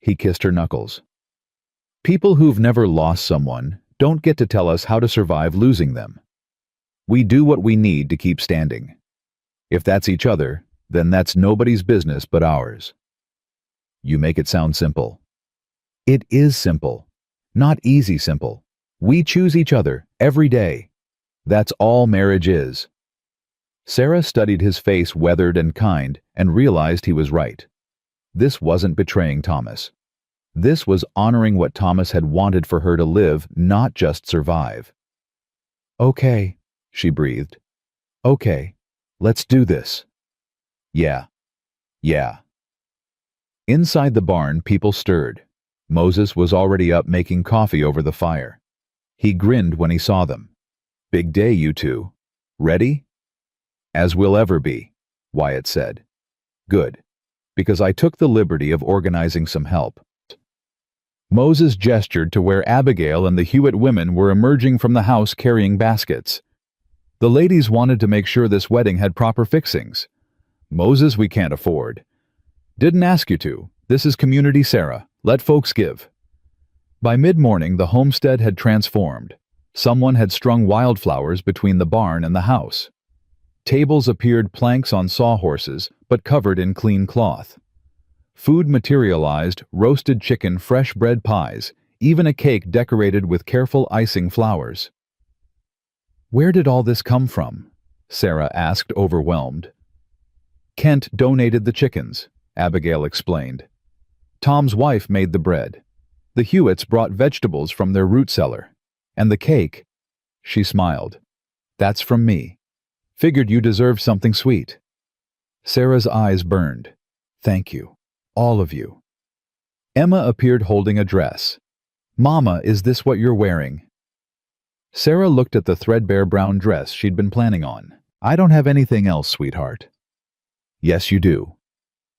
He kissed her knuckles. People who've never lost someone don't get to tell us how to survive losing them. We do what we need to keep standing. If that's each other, then that's nobody's business but ours. You make it sound simple. It is simple. Not easy simple. We choose each other every day. That's all marriage is. Sarah studied his face, weathered and kind, and realized he was right. This wasn't betraying Thomas. This was honoring what Thomas had wanted for her to live, not just survive. Okay, she breathed. Okay, let's do this. Yeah. Inside the barn, people stirred. Moses was already up making coffee over the fire. He grinned when he saw them. Big day, you two. Ready? As we'll ever be, Wyatt said. Good, because I took the liberty of organizing some help. Moses gestured to where Abigail and the Hewitt women were emerging from the house carrying baskets. The ladies wanted to make sure this wedding had proper fixings. Moses, we can't afford. Didn't ask you to. This is community Sarah. Let folks give. By mid-morning, the homestead had transformed. Someone had strung wildflowers between the barn and the house. Tables appeared planks on sawhorses, but covered in clean cloth. Food materialized, roasted chicken, fresh bread pies, even a cake decorated with careful icing flowers. "Where did all this come from?" Sarah asked, overwhelmed. "Kent donated the chickens," Abigail explained. "Tom's wife made the bread. The Hewitts brought vegetables from their root cellar. And the cake," she smiled, "that's from me. Figured you deserved something sweet." Sarah's eyes burned. "Thank you. All of you." Emma appeared holding a dress. "Mama, is this what you're wearing?" Sarah looked at the threadbare brown dress she'd been planning on. "I don't have anything else, sweetheart." "Yes, you do."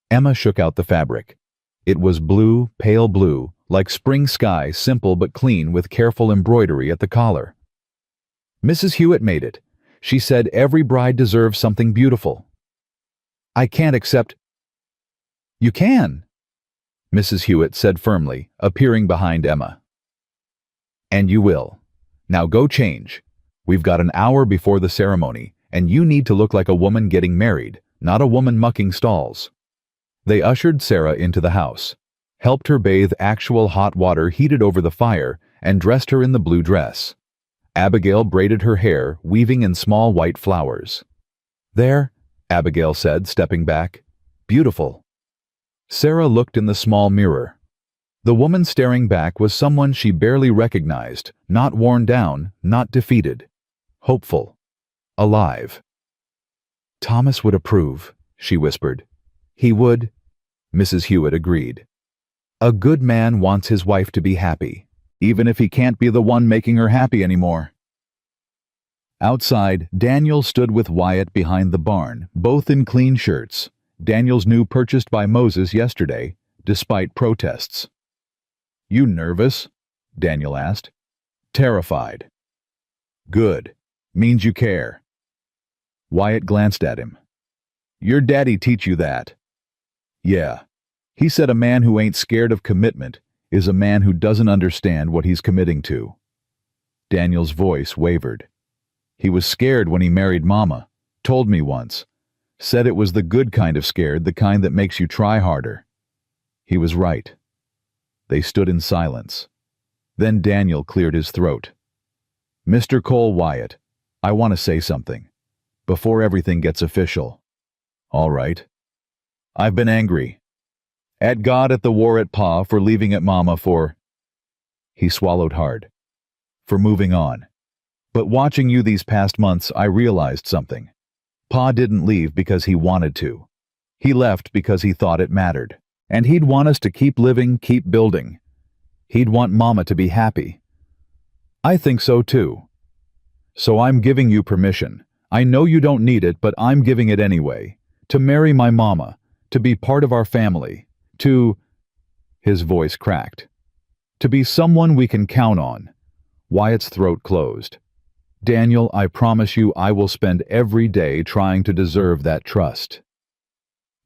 Emma shook out the fabric. It was blue, pale blue, like spring sky, simple but clean with careful embroidery at the collar. "Mrs. Hewitt made it. She said every bride deserves something beautiful." "I can't accept—" "You can," Mrs. Hewitt said firmly, appearing behind Emma. "And you will. Now go change. We've got an hour before the ceremony, and you need to look like a woman getting married, not a woman mucking stalls." They ushered Sarah into the house, helped her bathe actual hot water heated over the fire, and dressed her in the blue dress. Abigail braided her hair, weaving in small white flowers. "There," Abigail said, stepping back. "Beautiful." Sarah looked in the small mirror. The woman staring back was someone she barely recognized, not worn down, not defeated. Hopeful. Alive. "Thomas would approve," she whispered. "He would," Mrs. Hewitt agreed. "A good man wants his wife to be happy, even if he can't be the one making her happy anymore." Outside, Daniel stood with Wyatt behind the barn, both in clean shirts. Daniel's new purchased by Moses yesterday, despite protests. "You nervous?" Daniel asked. "Terrified." "Good. Means you care." Wyatt glanced at him. "Your daddy teach you that?" "Yeah. He said a man who ain't scared of commitment is a man who doesn't understand what he's committing to." Daniel's voice wavered. "He was scared when he married Mama. Told me once. Said it was the good kind of scared, the kind that makes you try harder." He was right. They stood in silence. Then Daniel cleared his throat. "Mr. Cole Wyatt, I want to say something. Before everything gets official." "All right." "I've been angry. At God, at the war, at Pa, for leaving at Mama, for—" He swallowed hard. "For moving on. But watching you these past months, I realized something. Pa didn't leave because he wanted to. He left because he thought it mattered. And he'd want us to keep living, keep building. He'd want Mama to be happy. I think so too. So I'm giving you permission. I know you don't need it, but I'm giving it anyway. To marry my Mama, to be part of our family, to—" His voice cracked. "To be someone we can count on." Wyatt's throat closed. "Daniel, I promise you I will spend every day trying to deserve that trust."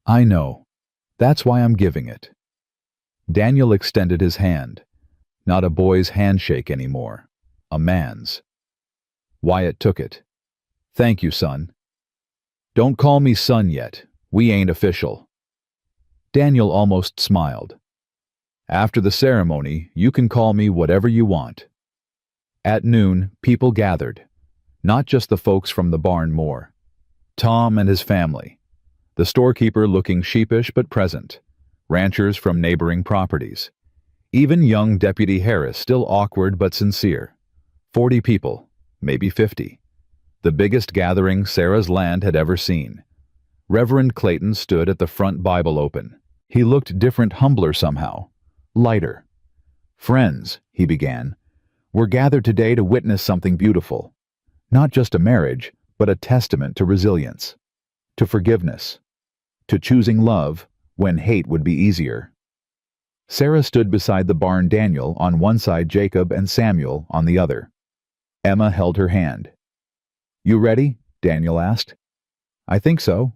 "I know. That's why I'm giving it." Daniel extended his hand. Not a boy's handshake anymore. A man's. Wyatt took it. "Thank you, son." "Don't call me son yet. We ain't official." Daniel almost smiled. "After the ceremony, you can call me whatever you want." At noon, people gathered. Not just the folks from the barn more. Tom and his family. The storekeeper looking sheepish but present. Ranchers from neighboring properties. Even young Deputy Harris, still awkward but sincere. 40 people, maybe 50. The biggest gathering Sarah's land had ever seen. Reverend Clayton stood at the front, Bible open. He looked different, humbler somehow. Lighter. "Friends," he began, "we're gathered today to witness something beautiful. Not just a marriage, but a testament to resilience. To forgiveness. To choosing love when hate would be easier." Sarah stood beside the barn, Daniel on one side, Jacob and Samuel on the other. Emma held her hand. "You ready?" Daniel asked. "I think so."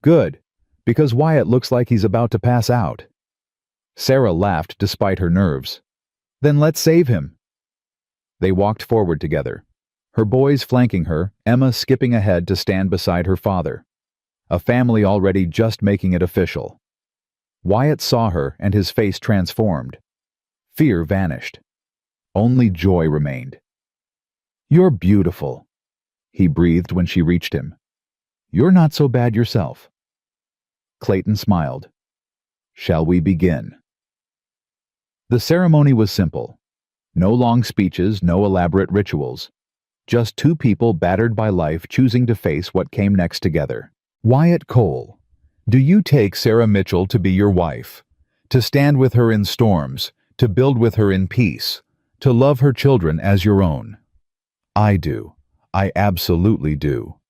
"Good, because Wyatt looks like he's about to pass out." Sarah laughed despite her nerves. "Then let's save him." They walked forward together, her boys flanking her, Emma skipping ahead to stand beside her father. A family already just making it official. Wyatt saw her and his face transformed. Fear vanished. Only joy remained. "You're beautiful," he breathed when she reached him. "You're not so bad yourself." Clayton smiled. "Shall we begin?" The ceremony was simple. No long speeches, no elaborate rituals. Just two people battered by life choosing to face what came next together. "Wyatt Cole, do you take Sarah Mitchell to be your wife? To stand with her in storms, to build with her in peace, to love her children as your own?" "I do. I absolutely do."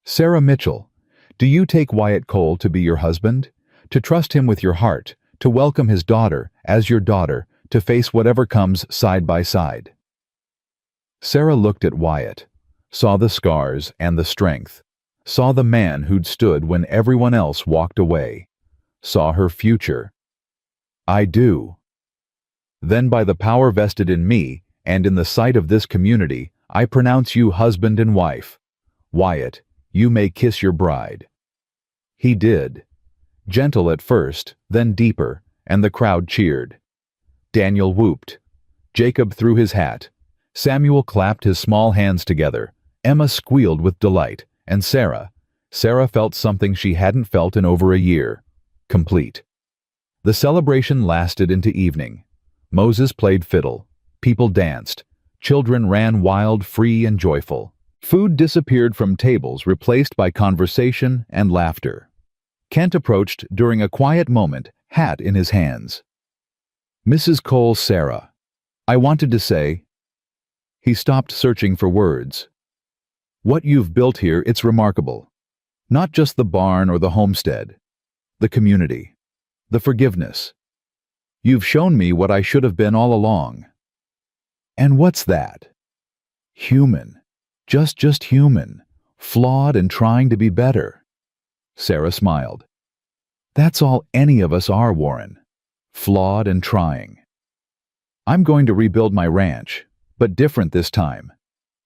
"Sarah Mitchell, do you take Wyatt Cole to be your husband? To trust him with your heart, to welcome his daughter as your daughter, to face whatever comes side by side?" Sarah looked at Wyatt, saw the scars and the strength, saw the man who'd stood when everyone else walked away, saw her future. "I do." "Then by the power vested in me, and in the sight of this community, I pronounce you husband and wife. Wyatt, you may kiss your bride." He did. Gentle at first, then deeper, and the crowd cheered. Daniel whooped. Jacob threw his hat. Samuel clapped his small hands together. Emma squealed with delight, and Sarah felt something she hadn't felt in over a year. Complete. The celebration lasted into evening. Moses played fiddle. People danced. Children ran wild, free, and joyful. Food disappeared from tables, replaced by conversation and laughter. Kent approached during a quiet moment, hat in his hands. "Mrs. Cole, Sarah, I wanted to say—" He stopped, searching for words. "What you've built here, it's remarkable. Not just the barn or the homestead. The community. The forgiveness. You've shown me what I should have been all along." "And what's that?" "Human. Just human. Flawed and trying to be better." Sarah smiled. "That's all any of us are, Warren. Flawed and trying. I'm going to rebuild my ranch, but different this time.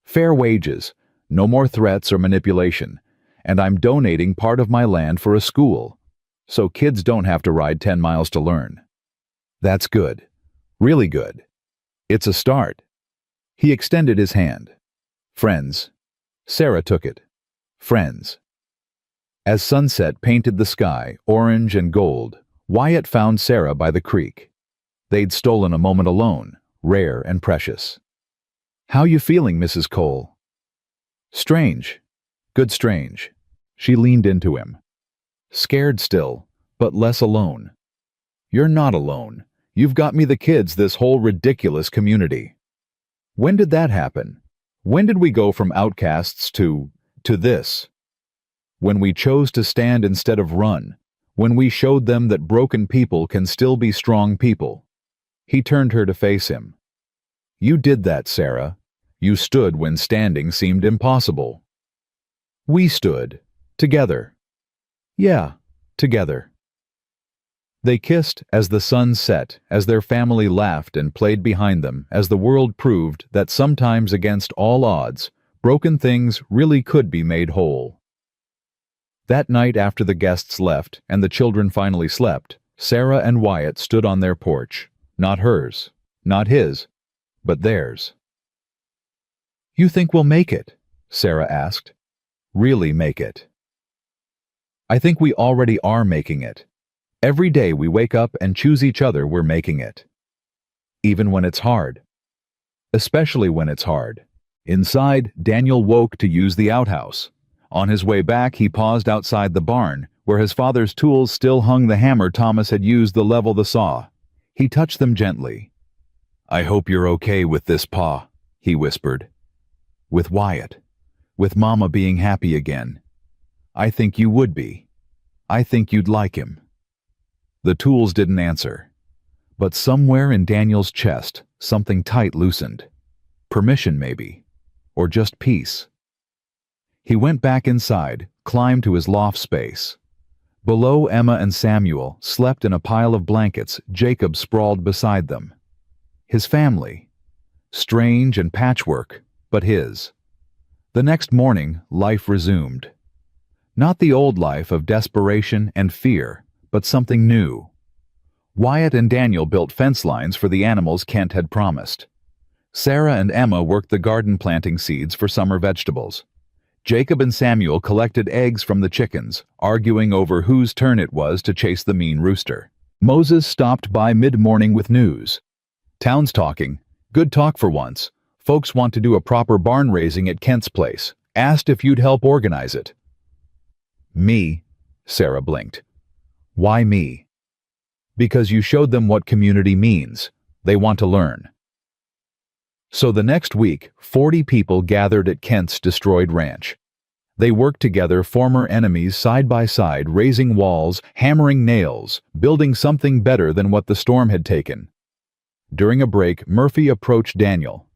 Fair wages, no more threats or manipulation, and I'm donating part of my land for a school, so kids don't have to ride 10 miles to learn." "That's good. Really good. It's a start." He extended his hand. "Friends." Sarah took it. "Friends." As sunset painted the sky orange and gold, Wyatt found Sarah by the creek. They'd stolen a moment alone, rare and precious. "How you feeling, Mrs. Cole?" "Strange. Good strange." She leaned into him. "Scared still, but less alone." "You're not alone. You've got me the kids, this whole ridiculous community." "When did that happen? When did we go from outcasts to this?" "When we chose to stand instead of run. When we showed them that broken people can still be strong people." He turned her to face him. "You did that, Sarah. You stood when standing seemed impossible." "We stood. Together." "Yeah, together." They kissed as the sun set, as their family laughed and played behind them, as the world proved that sometimes against all odds, broken things really could be made whole. That night after the guests left and the children finally slept, Sarah and Wyatt stood on their porch. Not hers, not his, but theirs. "You think we'll make it?" Sarah asked. "Really make it?" "I think we already are making it. Every day we wake up and choose each other, we're making it. Even when it's hard. Especially when it's hard." Inside, Daniel woke to use the outhouse. On his way back, he paused outside the barn, where his father's tools still hung the hammer Thomas had used to level the saw. He touched them gently. "I hope you're okay with this, Pa," he whispered. "With Wyatt. With Mama being happy again. I think you would be. I think you'd like him." The tools didn't answer. But somewhere in Daniel's chest, something tight loosened. Permission, maybe. Or just peace. He went back inside, climbed to his loft space. Below, Emma and Samuel slept in a pile of blankets. Jacob sprawled beside them. His family. Strange and patchwork, but his. The next morning, life resumed. Not the old life of desperation and fear, but something new. Wyatt and Daniel built fence lines for the animals Kent had promised. Sarah and Emma worked the garden planting seeds for summer vegetables. Jacob and Samuel collected eggs from the chickens, arguing over whose turn it was to chase the mean rooster. Moses stopped by mid-morning with news. Town's talking. Good talk for once. Folks want to do a proper barn raising at Kent's place. Asked if you'd help organize it. Me, Sarah blinked. Why me? Because you showed them what community means. They want to learn. So the next week, 40 people gathered at Kent's destroyed ranch. They worked together, former enemies side by side, raising walls, hammering nails, building something better than what the storm had taken. During a break, Murphy approached Daniel.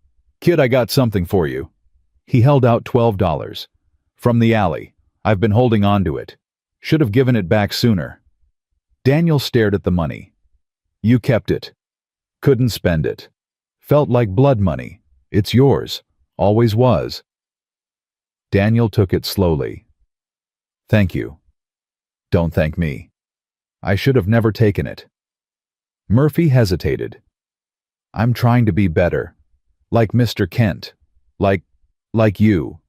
"Kid, I got something for you." He held out $12. "From the alley. I've been holding on to it. Should have given it back sooner." Daniel stared at the money. "You kept it. Couldn't spend it. Felt like blood money. It's yours. Always was." Daniel took it slowly. "Thank you." "Don't thank me. I should have never taken it." Murphy hesitated. "I'm trying to be better. Like Mr. Kent. Like you."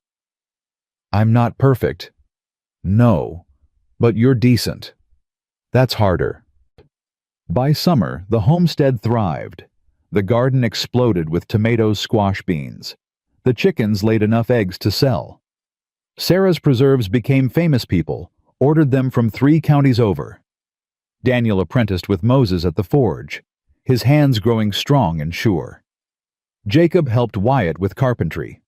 "I'm not perfect." "No. But you're decent. That's harder." By summer, the homestead thrived. The garden exploded with tomatoes, squash beans. The chickens laid enough eggs to sell. Sarah's preserves became famous. People ordered them from 3 counties over. Daniel apprenticed with Moses at the forge, his hands growing strong and sure. Jacob helped Wyatt with carpentry.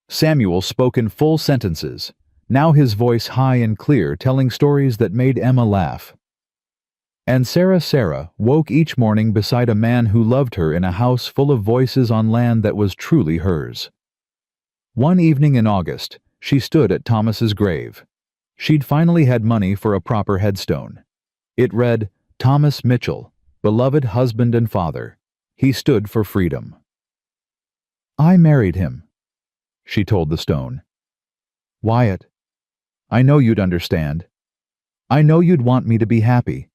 Samuel spoke in full sentences, now his voice high and clear, telling stories that made Emma laugh. And Sarah woke each morning beside a man who loved her in a house full of voices on land that was truly hers. One evening in August, she stood at Thomas's grave. She'd finally had money for a proper headstone. It read, "Thomas Mitchell, beloved husband and father. He stood for freedom." "I married him," she told the stone. "Wyatt, I know you'd understand. I know you'd want me to be happy.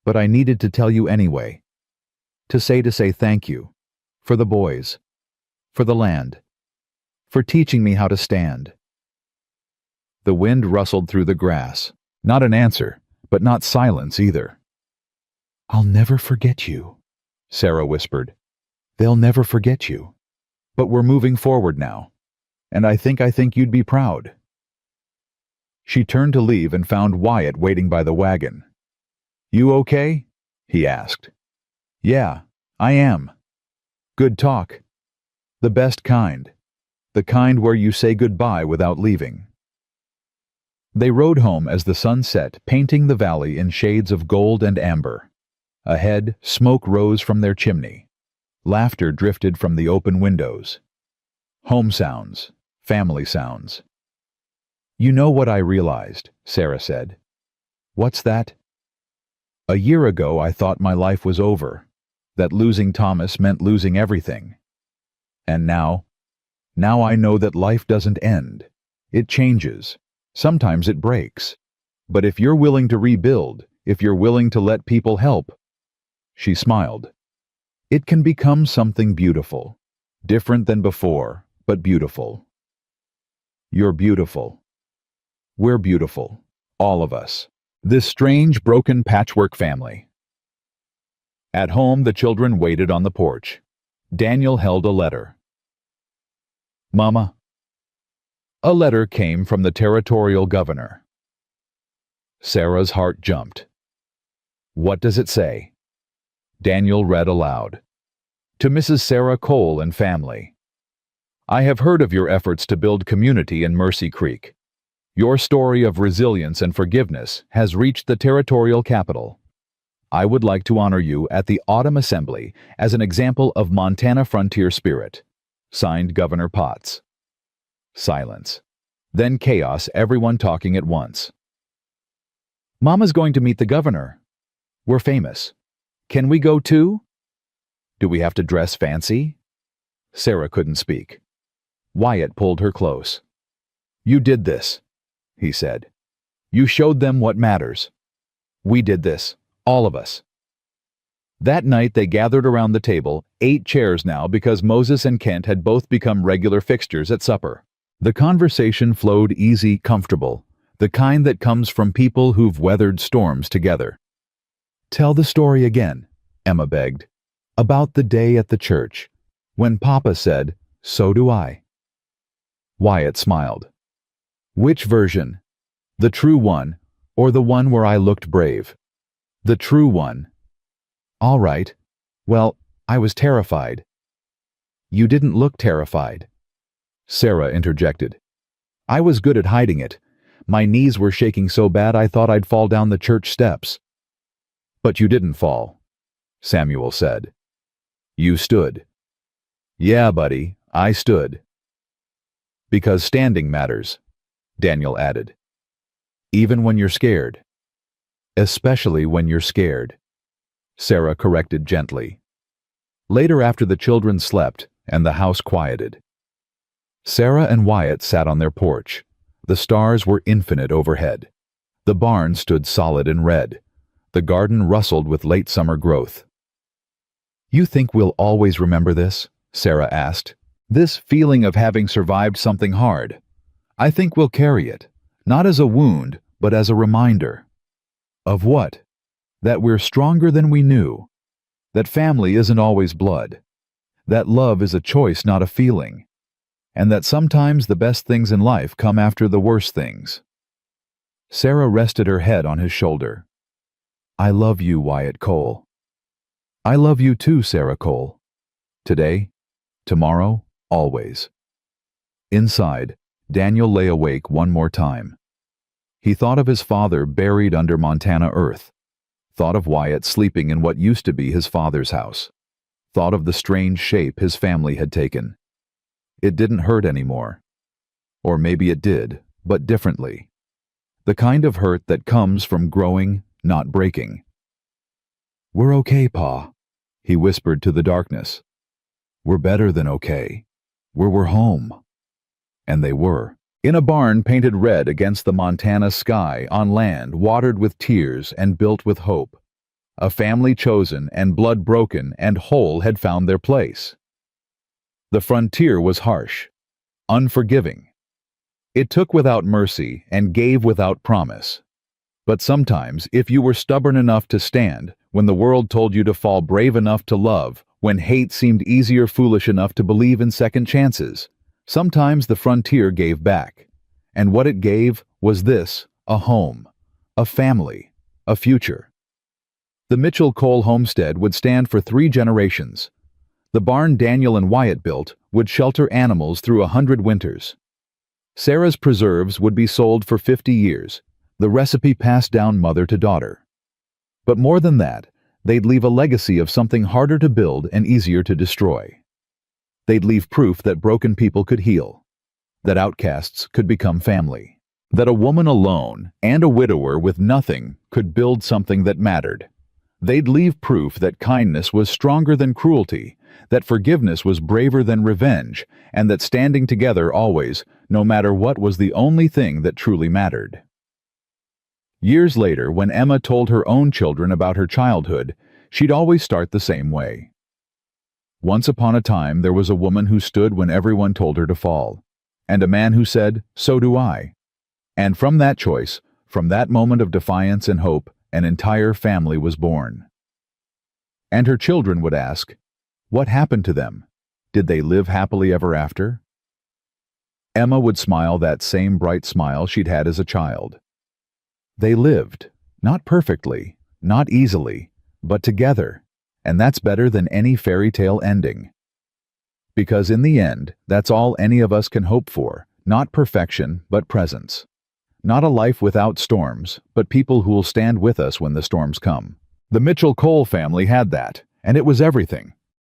But I needed to tell you anyway. To say thank you. For the boys. For the land. For teaching me how to stand." The wind rustled through the grass. Not an answer, but not silence either. "I'll never forget you," Sarah whispered. "They'll never forget you. But we're moving forward now. And I think you'd be proud." She turned to leave and found Wyatt waiting by the wagon. "You okay?" he asked. "Yeah, I am. Good talk. The best kind. The kind where you say goodbye without leaving." They rode home as the sun set, painting the valley in shades of gold and amber. Ahead, smoke rose from their chimney. Laughter drifted from the open windows. Home sounds, family sounds. "You know what I realized," Sarah said. "What's that?" "A year ago I thought my life was over, that losing Thomas meant losing everything. And now I know that life doesn't end. It changes. Sometimes it breaks. But if you're willing to rebuild, if you're willing to let people help," she smiled, "it can become something beautiful. Different than before, but beautiful." You're beautiful. We're beautiful. All of us. This strange, broken patchwork family. At home, the children waited on the porch. Daniel held a letter. "Mama." A letter came from the territorial governor. Sarah's heart jumped. "What does it say?" Daniel read aloud. "To Mrs. Sarah Cole and family. I have heard of your efforts to build community in Mercy Creek. Your story of resilience and forgiveness has reached the territorial capital. I would like to honor you at the Autumn Assembly as an example of Montana frontier spirit. Signed, Governor Potts." Silence. Then chaos, everyone talking at once. Mama's going to meet the governor. We're famous. Can we go too? Do we have to dress fancy? Sarah couldn't speak. Wyatt pulled her close. You did this, he said. You showed them what matters. We did this, all of us. That night they gathered around the table, 8 chairs now because Moses and Kent had both become regular fixtures at supper. The conversation flowed easy, comfortable, the kind that comes from people who've weathered storms together. Tell the story again, Emma begged, about the day at the church, when Papa said, "So do I." Wyatt smiled. Which version? The true one, or the one where I looked brave? The true one. All right. Well, I was terrified. You didn't look terrified. Sarah interjected. I was good at hiding it. My knees were shaking so bad I thought I'd fall down the church steps. But you didn't fall, Samuel said. You stood. Yeah, buddy, I stood. Because standing matters, Daniel added. Even when you're scared. Especially when you're scared, Sarah corrected gently. Later, after the children slept and the house quieted, Sarah and Wyatt sat on their porch. The stars were infinite overhead. The barn stood solid in red. The garden rustled with late summer growth. You think we'll always remember this? Sarah asked. This feeling of having survived something hard. I think we'll carry it, not as a wound, but as a reminder. Of what? That we're stronger than we knew. That family isn't always blood. That love is a choice, not a feeling. And that sometimes the best things in life come after the worst things. Sarah rested her head on his shoulder. I love you, Wyatt Cole. I love you too, Sarah Cole. Today, tomorrow, always. Inside, Daniel lay awake one more time. He thought of his father buried under Montana earth. Thought of Wyatt sleeping in what used to be his father's house. Thought of the strange shape his family had taken. It didn't hurt anymore. Or maybe it did, but differently. The kind of hurt that comes from growing, not breaking. We're okay, Pa, he whispered to the darkness. We're better than okay. We're home. And they were. In a barn painted red against the Montana sky, on land watered with tears and built with hope. A family chosen and blood broken and whole had found their place. The frontier was harsh, unforgiving. It took without mercy and gave without promise. But sometimes, if you were stubborn enough to stand, when the world told you to fall brave enough to love, when hate seemed easier foolish enough to believe in second chances, sometimes the frontier gave back. And what it gave was this, a home, a family, a future. The Mitchell Cole homestead would stand for 3 generations. The barn Daniel and Wyatt built would shelter animals through 100 winters. Sarah's preserves would be sold for 50 years, the recipe passed down mother to daughter. But more than that, they'd leave a legacy of something harder to build and easier to destroy. They'd leave proof that broken people could heal, that outcasts could become family, that a woman alone and a widower with nothing could build something that mattered. They'd leave proof that kindness was stronger than cruelty, that forgiveness was braver than revenge, and that standing together always, no matter what, was the only thing that truly mattered. Years later, when Emma told her own children about her childhood, she'd always start the same way. Once upon a time, there was a woman who stood when everyone told her to fall, and a man who said, "So do I." And from that choice, from that moment of defiance and hope, an entire family was born. And her children would ask, what happened to them? Did they live happily ever after? Emma would smile that same bright smile she'd had as a child. They lived, not perfectly, not easily, but together, and that's better than any fairy tale ending. Because in the end, that's all any of us can hope for, not perfection, but presence. Not a life without storms, but people who will stand with us when the storms come. The Mitchell Cole family had that, and it was everything.